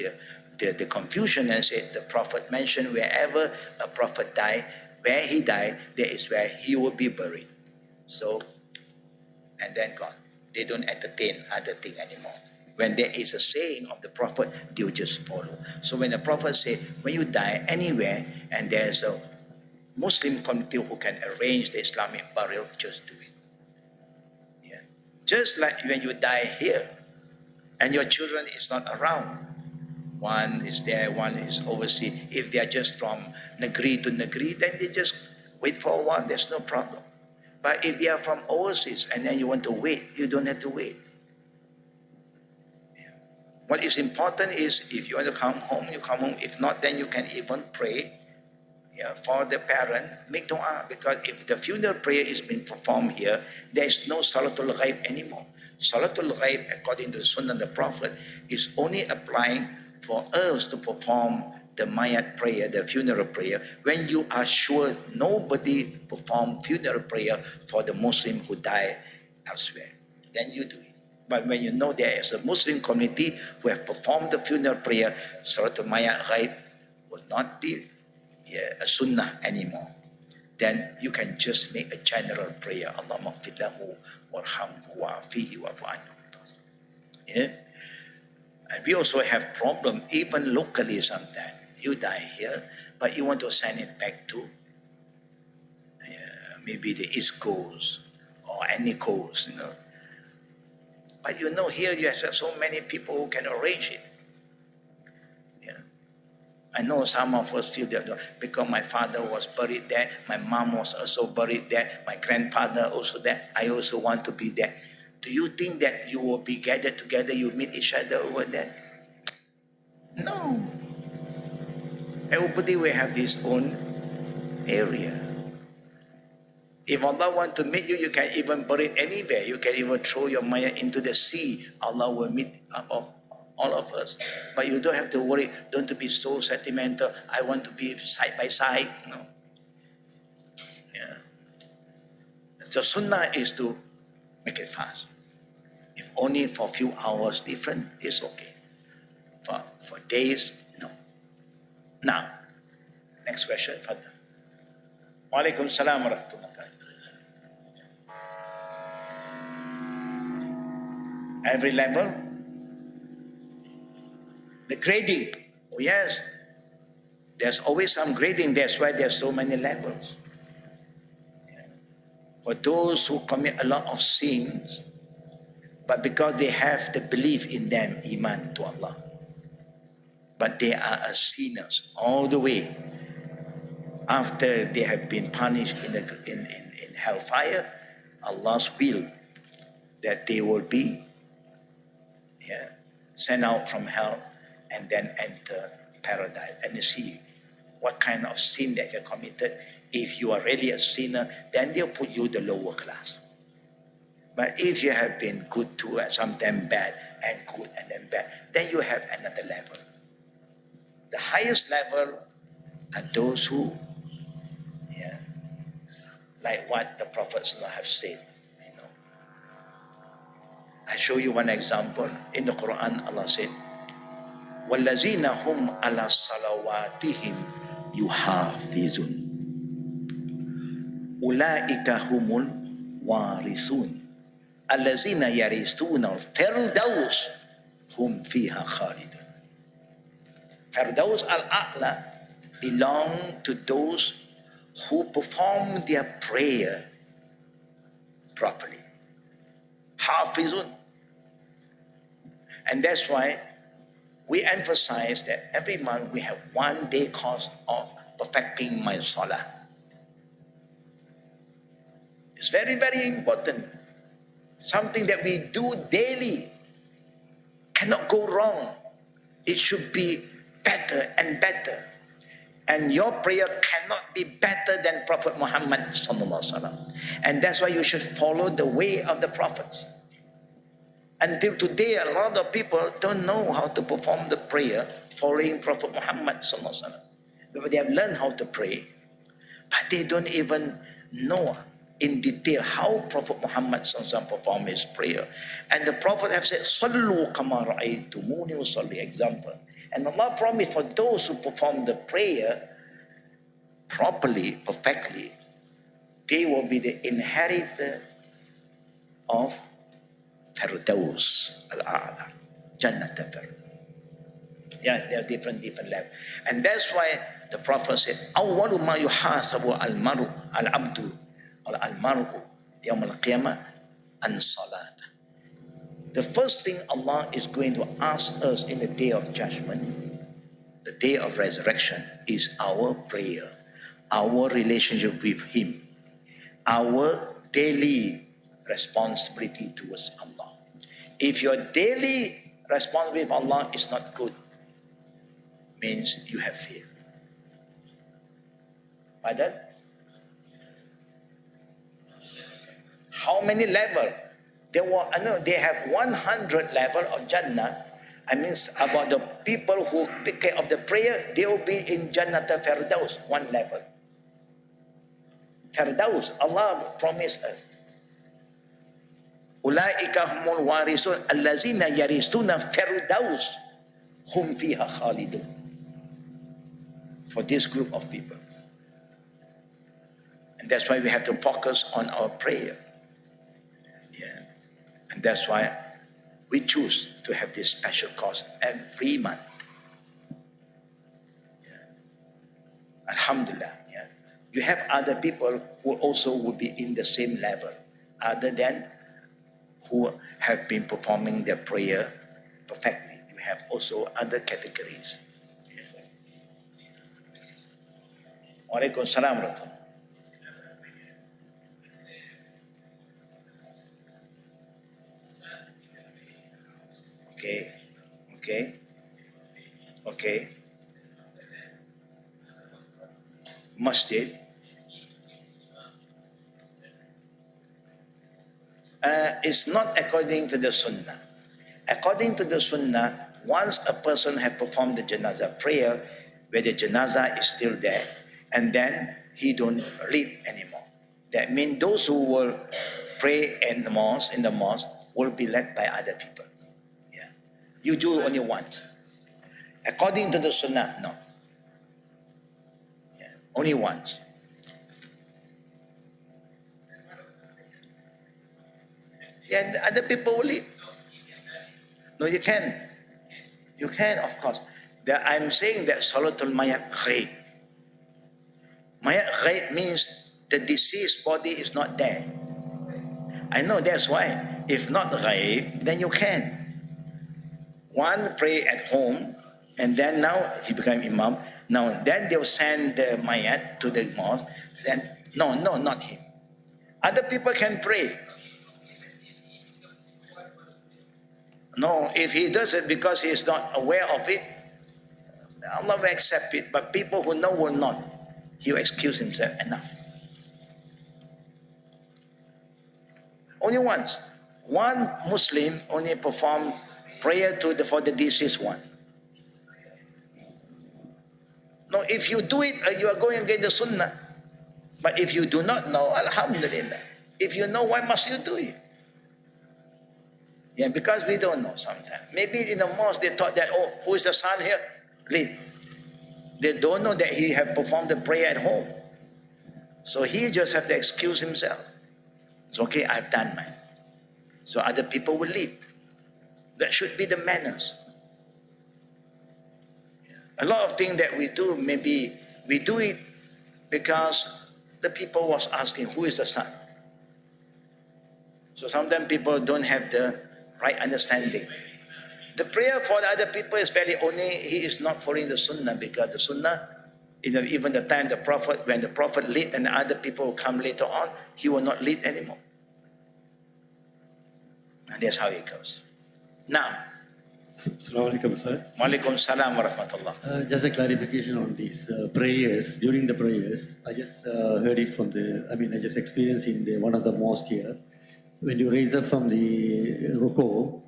the confusion and said the Prophet mentioned wherever a Prophet died, where he died, there is where he will be buried. So, and then gone. They don't entertain other thing anymore. When there is a saying of the Prophet, they will just follow. So when the Prophet said, when you die anywhere and there's a Muslim community who can arrange the Islamic burial, just do it. Yeah. Just like when you die here and your children is not around. One is there, one is overseas. If they are just from negeri to negeri, then they just wait for a while, there's no problem. But if they are from overseas and then you want to wait, you don't have to wait. What is important is if you want to come home, you come home. If not, then you can even pray for the parent, make dua. Because if the funeral prayer is being performed here, there is no Salatul Ghaib anymore. Salatul Ghaib, according to the Sunnah of the Prophet, is only applying for us to perform the mayat prayer, the funeral prayer, when you are sure nobody perform funeral prayer for the Muslim who die elsewhere. Then you do it. But when you know there is a Muslim community who have performed the funeral prayer, Salatul Mayat Ghaib will not be a sunnah anymore. Then you can just make a general prayer. Allahumma gfir lahu warhamhu wa'afihi wa'fu anhu. Yeah? And we also have problem even locally sometimes. You die here, but you want to send it back to maybe the East Coast or any coast, But here you have so many people who can arrange it. Yeah. I know some of us feel that because my father was buried there, my mom was also buried there, my grandfather also there, I also want to be there. Do you think that you will be gathered together, you meet each other over there? No. Everybody will have his own area. If Allah want to meet you, you can even bury it anywhere. You can even throw your maya into the sea. Allah will meet all of us. But you don't have to worry. Don't be so sentimental. I want to be side by side. No. Yeah. The sunnah is to make it fast. If only for a few hours different, it's okay. For days, no. Now, next question, Father. Wa alaikum salam wa rahmatullah. Every level, the grading. Oh yes, there's always some grading. That's why there's so many levels. For those who commit a lot of sins, but because they have the belief in them, iman to Allah, but they are sinners all the way. After they have been punished in hellfire, Allah's will that they will be sent out from hell and then enter paradise. And you see what kind of sin that you committed. If you are really a sinner, then they'll put you the lower class. But if you have been good too, and sometimes bad, and good and then bad, then you have another level. The highest level are those who, like what the prophets have said. I show you one example. In the Quran, Allah said, وَالَّذِينَ هُمْ عَلَى صَلَوَاتِهِمْ يُحَافِظُونَ أُولَٰئِكَ هُمُ الْوَارِثُونَ الَّذِينَ يَرِثُونَ الْفِرْدَوْسَ هُمْ فِيهَا خَالِدُونَ. Firdaus al-A'la belong to those who perform their prayer properly. Hafizun. And that's why we emphasize that every month we have 1 day course of perfecting my salah. It's very, very important. Something that we do daily. Cannot go wrong. It should be better and better. And your prayer cannot be better than Prophet Muhammad sallallahu alaihi wasallam. And that's why you should follow the way of the prophets. Until today, a lot of people don't know how to perform the prayer following Prophet Muhammad sallallahu alaihi wasallam. They have learned how to pray, but they don't even know in detail how Prophet Muhammad sallallahu alaihi wasallam performed his prayer. And the Prophet have said, "Sallu kama ra'aytumuni usalli." Example, And Allah promised for those who perform the prayer properly, perfectly, they will be the inheritor of Firdaus al-A'la, Jannat al-Firdaus. Yeah, there are different levels. And that's why the Prophet said, أَوَّلُ مَا يُحَاسَبُ الْعَبْدُ or al-mar'u يَوْمَ الْقِيَامَةِ عَنْ صَلَاةٍ. The first thing Allah is going to ask us in the day of judgment, the day of resurrection, is our prayer, our relationship with Him, our daily responsibility towards Allah. If your daily responsibility with Allah is not good, means you have failed. Pardon? How many levels? They have 100 level of Jannah. I mean, about the people who take care of the prayer, they will be in Jannat al-Firdaus, one level. Firdaus, Allah promised us. Ulaika humul warisun allazina yaristuna firdaus hum fiha khalidun. For this group of people. And that's why we have to focus on our prayer. Yeah. And that's why we choose to have this special course every month. Yeah. Alhamdulillah. Yeah. You have other people who also will be in the same level, other than who have been performing their prayer perfectly. You have also other categories. Yeah. Wa alaikum salam wa rahmatullah. Okay. Masjid. It's not according to the Sunnah. According to the Sunnah, once a person has performed the janazah prayer, where the janazah is still there, and then he don't lead anymore. That means those who will pray in the mosque will be led by other people. Yeah. You do only once. According to the Sunnah, no. Yeah. Only once. Yeah, the other people will lead. No, you can. You can, of course. I'm saying that Salatul Mayat Ghaib. Mayat Ghaib means the deceased body is not there. I know that's why. If not Ghaib, then you can. One pray at home, and then now he became Imam. Now, then they'll send the Mayat to the mosque. Then, no, not him. Other people can pray. No, if he does it because he is not aware of it, Allah will accept it. But people who know will not. He will excuse himself. Enough. Only once. One Muslim only performed prayer for the deceased one. No, if you do it, you are going against the Sunnah. But if you do not know, Alhamdulillah. If you know, why must you do it? Yeah, because we don't know sometimes. Maybe in the mosque they thought that, oh, who is the son here? Lead. They don't know that he have performed the prayer at home. So he just have to excuse himself. It's okay, I've done mine. So other people will lead. That should be the manners. Yeah. A lot of things that we do, maybe we do it because the people was asking, who is the son? So sometimes people don't have the right understanding. The prayer for the other people is fairly only he is not following the Sunnah, because the Sunnah, even the time the Prophet, when the Prophet lead and the other people will come later on, he will not lead anymore. And that's how it goes. Now, Assalamu alaikum, sir. Wa alaikum salam wa rahmatullah. Just a clarification on these prayers. During the prayers, I just heard it from I just experienced in one of the mosque here. When you raise up from the ruku,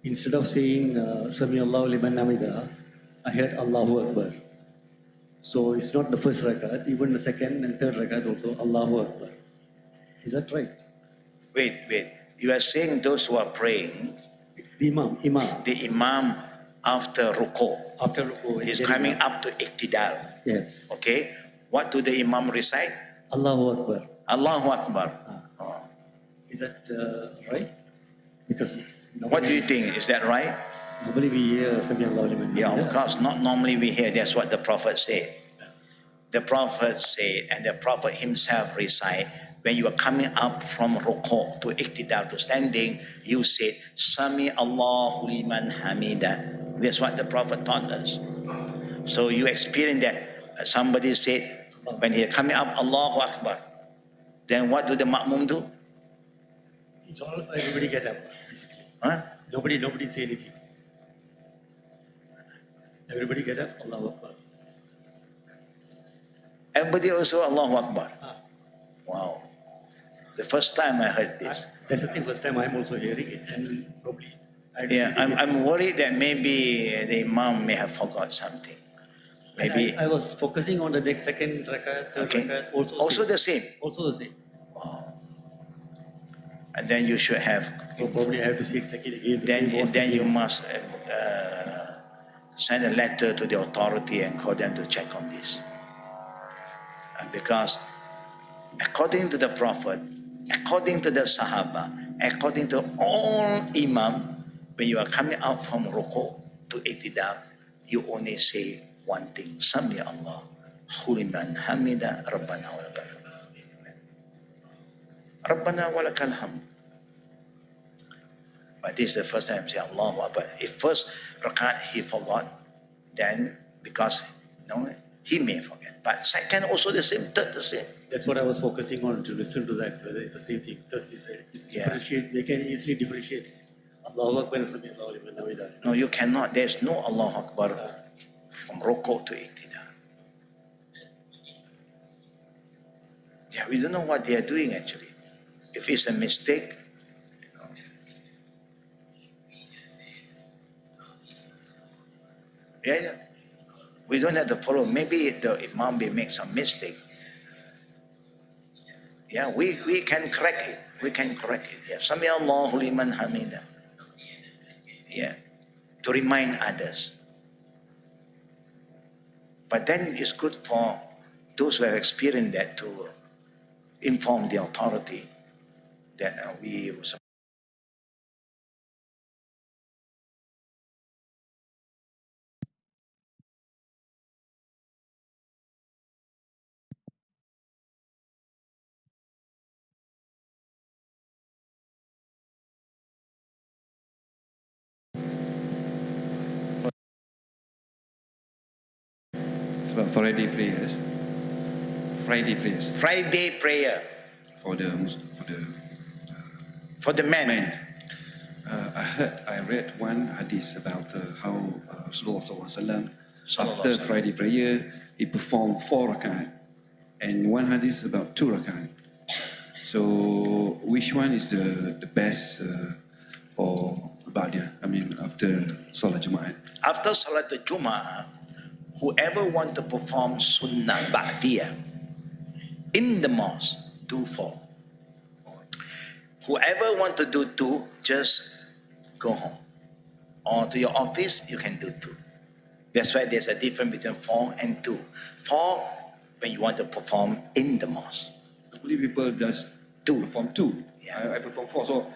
instead of saying Sami Allahu liman hamida, I heard Allahu Akbar. So it's not the first rakat, even the second and third rakat also Allahu Akbar. Is that right? Wait. You are saying those who are praying, The Imam. the Imam after ruku. After ruku, He's coming up to iktidal. Yes. Okay, what do the imam recite? Allahu Akbar. Allahu Akbar. Is that right? Because What do you think? Is that right? normally we hear Sami Allahu liman Yeah, hamidah. of course, not normally we hear. That's what the Prophet said. The Prophet said, and the Prophet himself recite, when you are coming up from ruku to iktidal to standing, you said, Sami Allahu liman hamida. That's what the Prophet taught us. So you experience that. Somebody said, when he is coming up, Allahu Akbar. Then what do the ma'mum do? It's all everybody get up, basically. Huh? Nobody say anything. Everybody get up, Allahu Akbar. Everybody also Allahu Akbar. Ah. Wow. The first time I heard this. That's the thing, first time I'm also hearing it, and probably I Yeah, I'm worried that maybe the imam may have forgot something. Maybe. I was focusing on the next second rakat, third Okay. rakat, Also the same. Also the same. Wow. And then you should have. So probably I have to see it again. Then you must send a letter to the authority and call them to check on this. Because according to the Prophet, according to the Sahaba, according to all Imam, when you are coming out from ruku to iktidal, you only say one thing: Sami Allah, liman hamida, Rabbana walakal hamd. Rabbana walakal hamd. But this is the first time I say Allahu Akbar. If first rakat he forgot, then because he may forget. But second also the same, third the same. That's what I was focusing on, to listen to that, whether it's the same thing. Thus he said, they can easily differentiate. Allahu Akbar and Sami Allahu liman hamidah. No, you cannot. There's no Allahu Akbar from ruku to iktidal. Yeah, we don't know what they are doing actually. If it's a mistake, yeah. We don't have to follow. Maybe the imam may make some mistake. Yeah, we can correct it. We can correct it. Yeah. Sami Allahu liman hamida. Yeah. To remind others. But then it's good for those who have experienced that to inform the authority that we Sebab Friday prayers Friday prayer for the for the men. men. I read one hadith about how Rasulullah SAW after Friday prayer he performed 4 rakat, and one hadith about 2 rakat. So which one is the best for Ba'diyah? I mean after Salat Jumaat. After Salat Jum'ah, whoever want to perform Sunnah Ba'diyah in the mosque, do 4. Whoever want to do 2, just go home. Or to your office, you can do 2. That's why there's a difference between 4 and 2. 4, when you want to perform in the mosque. Normally people just 2. perform 2. Yeah. I perform 4, so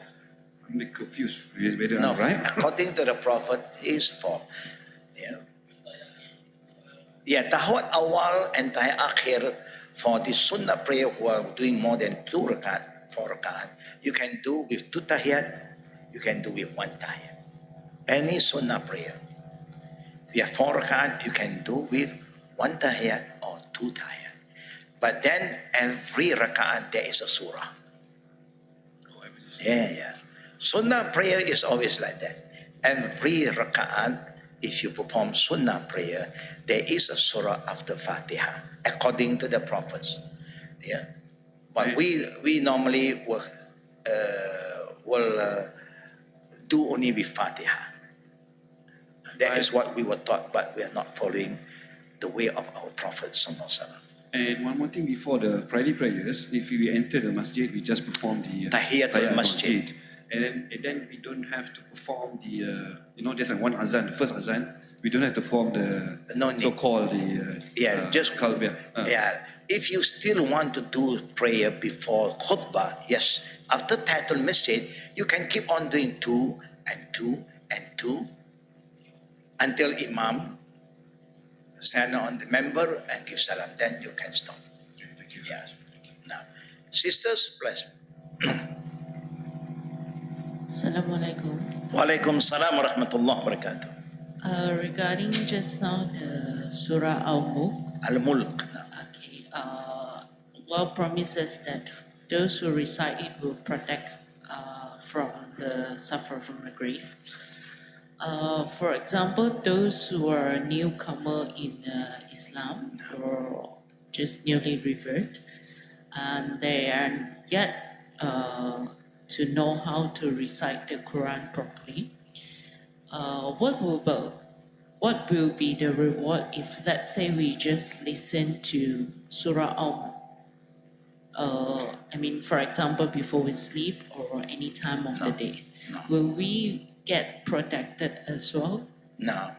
I'm confused whether No, I'm right. according to the Prophet, is 4. Yeah. Yeah, tahawat awal and tahiyat akhir for the sunnah prayer who are doing more than 2 rakat, 4 rakat, you can do with 2 tahiyat, you can do with 1 tahiyat. Any sunnah prayer. If you have 4 rakat, you can do with 1 tahiyat or 2 tahiyat. But then every rakat there is a surah. Yeah. Sunnah prayer is always like that. Every rakat, if you perform sunnah prayer, there is a surah after Fatiha, according to the prophets. Yeah. But we normally will do only with Fatiha. That is what we were taught, but we are not following the way of our Prophet Sallallahu Alaihi Wasallam. And one more thing before the Friday prayers, if we enter the masjid, we just perform the Tahiyatul Masjid. and then we don't have to perform the, there's one azan, the first azan, we don't have to perform the No need. so-called the Just kalbiyah. yeah. If you still want to do prayer before khutbah, yes. After Tahiyatul Masjid, you can keep on doing 2 and 2 and 2 until Imam stand on the member and give salam. Then you can stop. Thank you. Yes. Now, sisters, please. Assalamualaikum. Walaikum salam wa rahmatullah wa barakatuh. Regarding just now the Surah Al-Mulk, Al-Mulk. okay, Allah promises that those who recite it will protect from the suffer from the grave. For example, those who are newcomer in Islam or just newly revert, and they are yet to know how to recite the Quran properly. What will be the reward if, let's say, we just listen to Surah for example, before we sleep or any time of the day? No. Will we get protected as well? Now,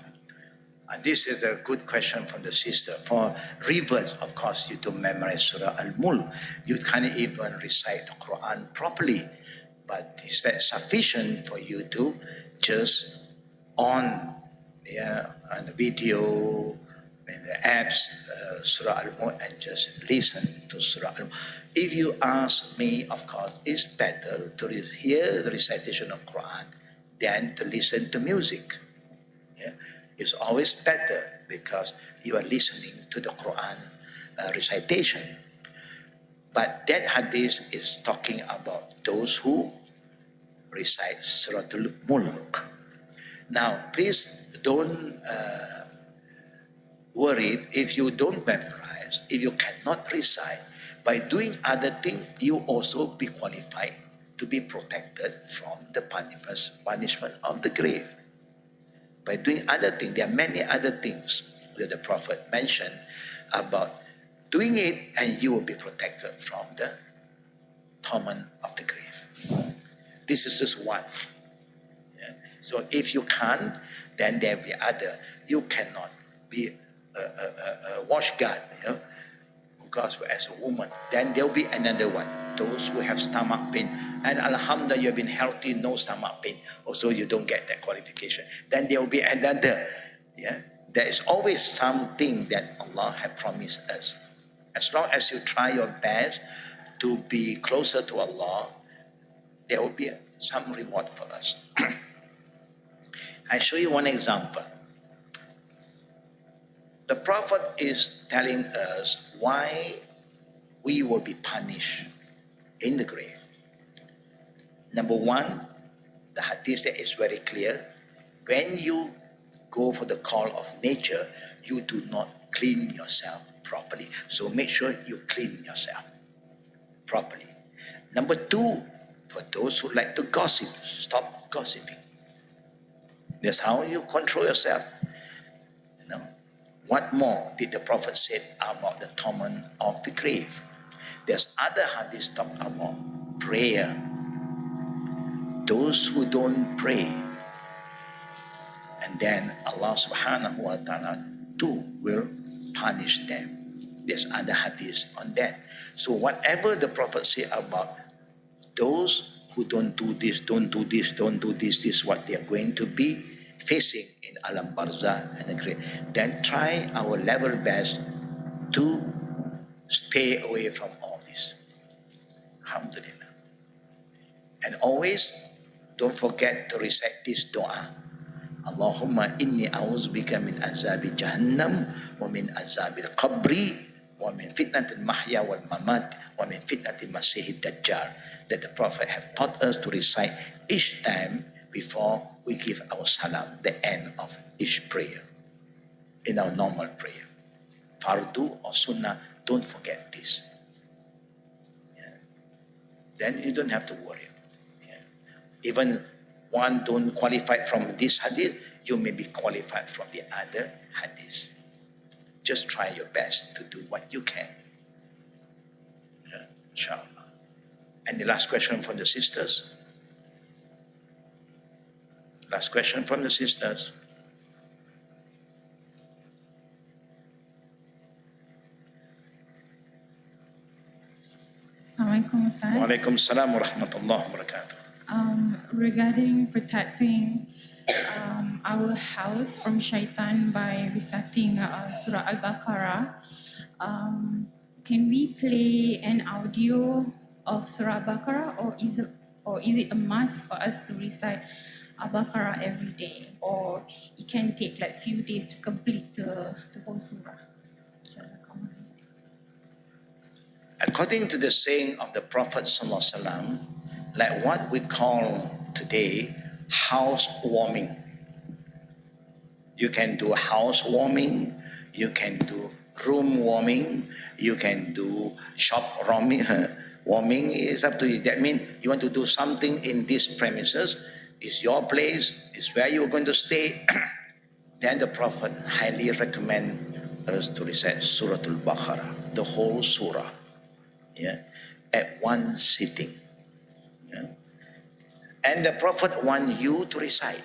this is a good question from the sister. For reverts, of course, you don't memorize Surah Al-Mulk. You can't even recite the Quran properly. But is that sufficient for you to just on the video and the apps, Surah Al-Mulk, and just listen to Surah Al-Mulk? If you ask me, of course, it's better to hear the recitation of Quran than to listen to music. Yeah? It's always better because you are listening to the Quran recitation. But that hadith is talking about those who recite Surah Al-Mulk. Now, please don't worry if you don't memorize, if you cannot recite. By doing other things, you also be qualified to be protected from the punishment of the grave. By doing other things, there are many other things that the Prophet mentioned about doing it, and you will be protected from the torment of the grave. This is just one. Yeah? So if you can't, then there will be other. You cannot be a wash guard, because as a woman, then there will be another one. Those who have stomach pain, and alhamdulillah, you have been healthy, no stomach pain, also you don't get that qualification. Then there will be another. Yeah, there is always something that Allah has promised us. As long as you try your best to be closer to Allah, there will be some reward for us. I show you one example. The Prophet is telling us why we will be punished in the grave. Number one, the hadith is very clear. When you go for the call of nature, you do not clean yourself properly. So make sure you clean yourself properly. Number two, for those who like to gossip, stop gossiping. That's how you control yourself. What more did the Prophet say about the torment of the grave? There's other hadiths talk about prayer. Those who don't pray, and then Allah subhanahu wa ta'ala too will punish them. There's other hadiths on that. So whatever the Prophet say about those who don't do this, don't do this, don't do this, this is what they are going to be facing in Al-Barzakh and the grave. Then try our level best to stay away from all this. Alhamdulillah. And always don't forget to recite this dua. Allahumma inni a'udzubika min azabi jahannam wa min azabi al-qabri wa min fitnati al-mahya wal mamat wa min fitnati masihid dajjal. That the Prophet have taught us to recite each time before we give our salam, the end of each prayer, in our normal prayer. Fardu or sunnah, don't forget this. Yeah. Then you don't have to worry. Yeah. Even one don't qualify from this hadith, you may be qualified from the other hadith. Just try your best to do what you can. Yeah. Inshallah. And the last question from the sisters. Last question from the sisters. Assalamualaikum, Ustaz. Waalaikumsalam warahmatullahi wabarakatuh. Regarding protecting our house from shaitan by reciting Surah Al-Baqarah, can we play an audio of Surah Al-Baqarah, or is it a must for us to recite Al-Baqarah every day, or it can take like few days to complete the whole surah? According to the saying of the Prophet ﷺ, like what we call today housewarming. You can do housewarming, you can do room warming, you can do shop warming. Warming is up to you. That means you want to do something in these premises, it's your place, it's where you're going to stay. Then the Prophet highly recommend us to recite Surah Al-Baqarah, the whole surah, at one sitting. And the Prophet want you to recite,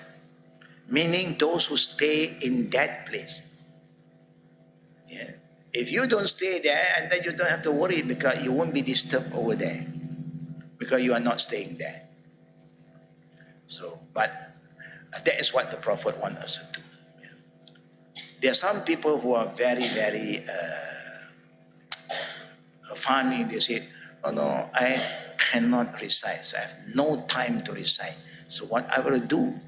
meaning those who stay in that place. If you don't stay there, and then you don't have to worry because you won't be disturbed over there because you are not staying there. So, but that is what the Prophet wants us to do. There are some people who are very, very funny. They say, "Oh no, I cannot recite. So I have no time to recite. So what I will do,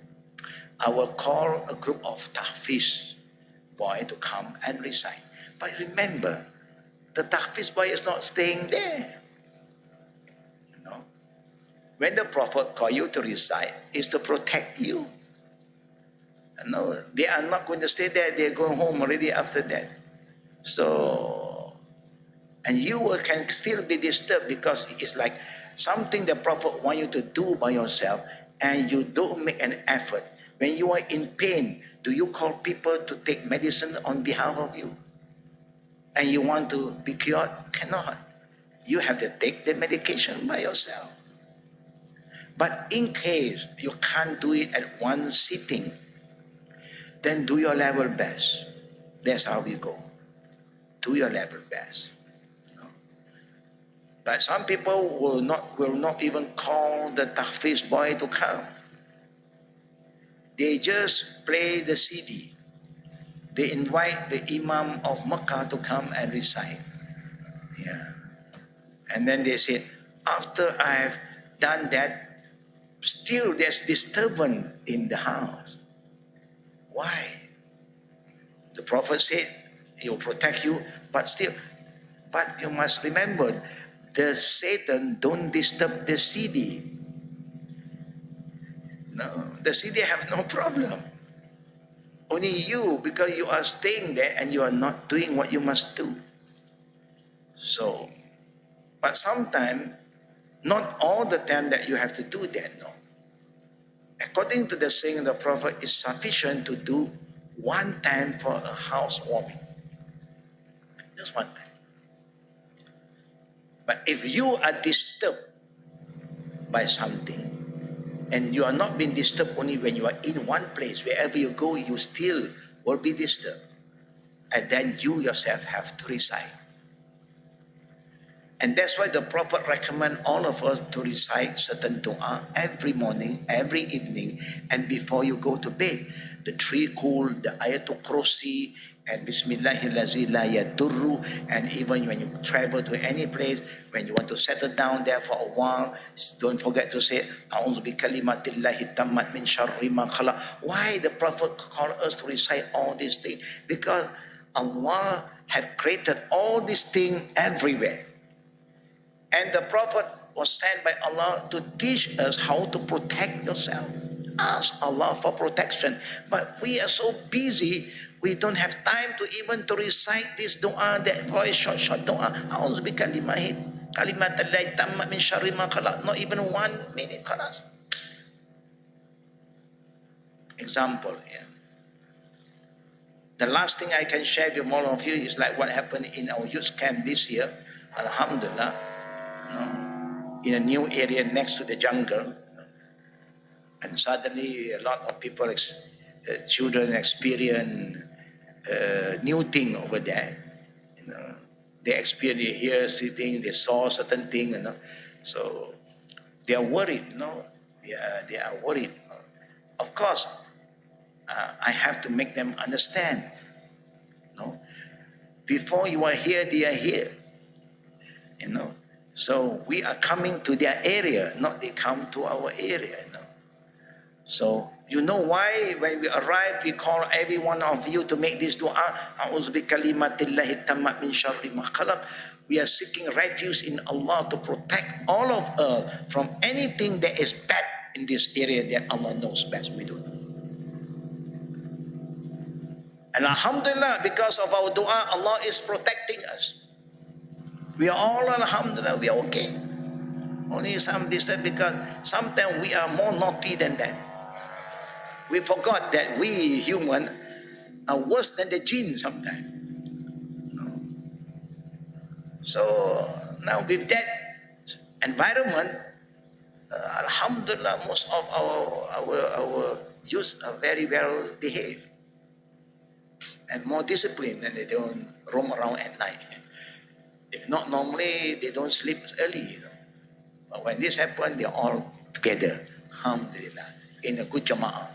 I will call a group of tahfiz boy to come and recite." But remember, the tahfiz boy is not staying there. When the Prophet call you to recite, is to protect you. They are not going to stay there. They are going home already after that. So, and you can still be disturbed because it's like something the Prophet want you to do by yourself, and you don't make an effort. When you are in pain, do you call people to take medicine on behalf of you? And you want to be cured? Cannot. You have to take the medication by yourself. But in case you can't do it at one sitting, then do your level best. That's how we go. Do your level best. But some people will not even call the tahfiz boy to come. They just play the CD. They invite the Imam of Mecca to come and recite. And then they say, after I've done that, still there's disturbance in the house. Why? The Prophet said, he will protect you, but you must remember, the Satan don't disturb the CD. No, the CD have no problem. Only you, because you are staying there and you are not doing what you must do. So, but sometimes, not all the time that you have to do that, no. According to the saying of the Prophet, it's sufficient to do one time for a housewarming. Just one time. But if you are disturbed by something, and you are not being disturbed only when you are in one place, wherever you go, you still will be disturbed. And then you yourself have to recite. And that's why the Prophet recommend all of us to recite certain dua every morning, every evening, and before you go to bed. The three kul, the ayatul kursi, and Bismillahirrahmanirrahim la yadurru, and even when you travel to any place, when you want to settle down there for a while, don't forget to say A'udhu bi kalimatillahi tammat min sharri ma khalaq. Why the Prophet called us to recite all these things? Because Allah have created all these things everywhere. And the Prophet was sent by Allah to teach us how to protect yourself. Ask Allah for protection. But we are so busy, we don't have time to even to recite this dua, that very short dua. A'udhu bi kalimatillahi tammat min sharri ma khalaq. Not even 1 minute, khalas. Example, The last thing I can share with all of you is like what happened in our youth camp this year. Alhamdulillah, in a new area next to the jungle. And suddenly a lot of people, children experience new thing over there. You know, they experience here sitting, they saw certain thing, you know. So they are worried, you know. They are worried. Of course, I have to make them understand. You know, before you are here, they are here. You know, so we are coming to their area, not they come to our area. You know, so you know why when we arrive, we call every one of you to make this dua. A'udzu bikalimatillahi tammat min syarri ma khalaq. We are seeking refuge in Allah to protect all of us from anything that is bad in this area that Allah knows best. We don't know. And alhamdulillah, because of our dua, Allah is protecting us. We are all, alhamdulillah, we are okay. Only some decide because sometimes we are more naughty than that. We forgot that we human are worse than the jinn sometimes. No. So now with that environment, alhamdulillah, most of our youth are very well behaved and more disciplined, and they don't roam around at night. If not, normally they don't sleep early. You know. But when this happens, they're all together, alhamdulillah, in a good jama'ah.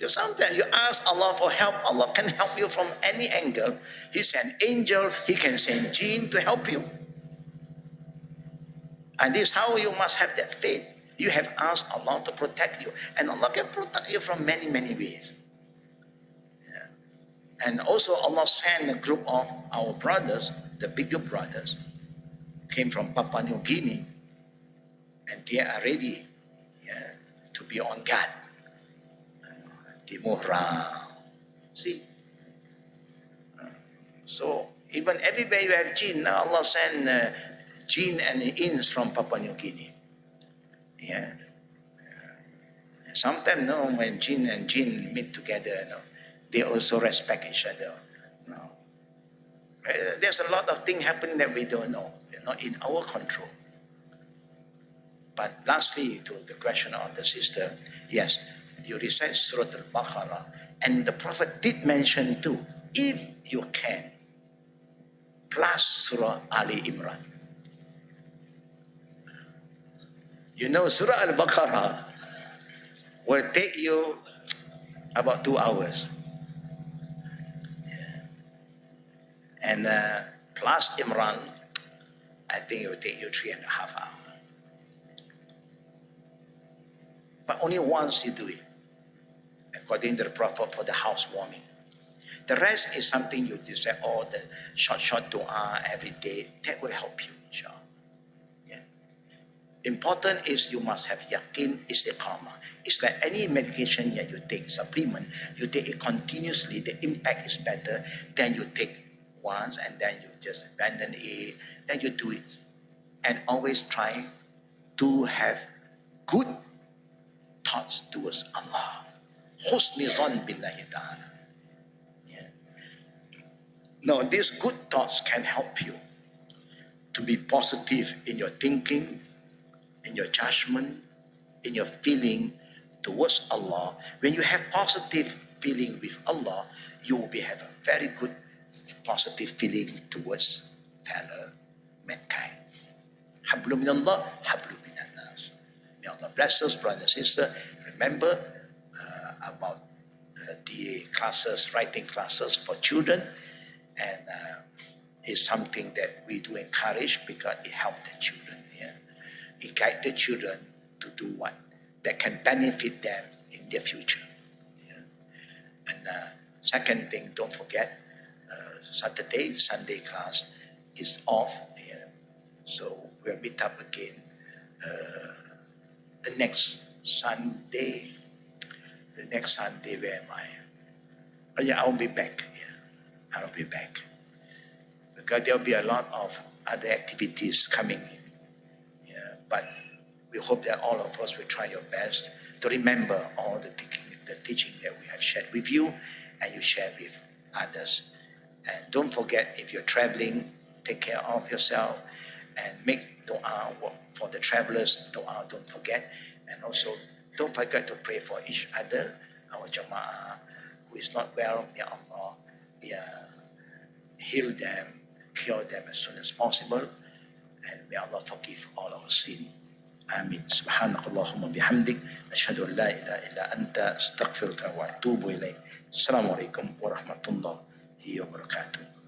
Sometimes you ask Allah for help, Allah can help you from any angle. He sent angel, He can send jinn to help you. And this is how you must have that faith. You have asked Allah to protect you. And Allah can protect you from many, many ways. Yeah. And also Allah sent a group of our brothers, the bigger brothers, came from Papua New Guinea. And they are ready, yeah, to be on guard. They move around. See? So even everywhere you have jinn, now Allah send jinn and ins from Papua New Guinea. Yeah. Sometimes, no, when jinn and jinn meet together, no, they also respect each other. No. There's a lot of things happening that we don't know. They're not in our control. But lastly, to the question of the sister, yes, you recite Surah Al-Baqarah, and the Prophet did mention too, if you can, plus Surah Ali Imran. You know, Surah Al-Baqarah will take you about 2 hours. Yeah. And plus Imran, I think it will take you 3.5 hours. But only once you do it, according to the Prophet, for the housewarming. The rest is something you just say, oh, the short dua every day. That will help you, inshallah. Yeah. Important is you must have yaqeen, istiqamah. It's like any medication that you take, supplement, you take it continuously, the impact is better than you take once and then you just abandon it, then you do it. And always try to have good thoughts towards Allah. Husni zan billahi ta'ala. Yeah. Now, these good thoughts can help you to be positive in your thinking, in your judgment, in your feeling towards Allah. When you have positive feeling with Allah, you will have a very good positive feeling towards fellow mankind. Hablu minallah, hablu minannas. May Allah bless us, brothers and sisters. Remember about the classes, writing classes for children, and it's something that we do encourage because it helps the children. Yeah? It guides the children to do what that can benefit them in their future. Yeah? And second thing, don't forget, Saturday, Sunday class is off. Yeah? So we'll meet up again the next Sunday. The next Sunday, where am I? Oh, yeah, I'll be back. Yeah, I'll be back. Because there'll be a lot of other activities coming in. Yeah, but we hope that all of us will try your best to remember all the teaching that we have shared with you and you share with others. And don't forget, if you're traveling, take care of yourself and make dua for the travelers. Dua, don't forget. And also, don't forget to pray for each other, our jama'ah who is not well. May Allah heal them, cure them as soon as possible. And may Allah forgive all our sin. Amin. Subhanakallahumma bihamdik. Ashhadu an la ilaha illa anta astaghfiruka wa atubu ilayk. Assalamu alaikum wa rahmatullahi wa barakatuh.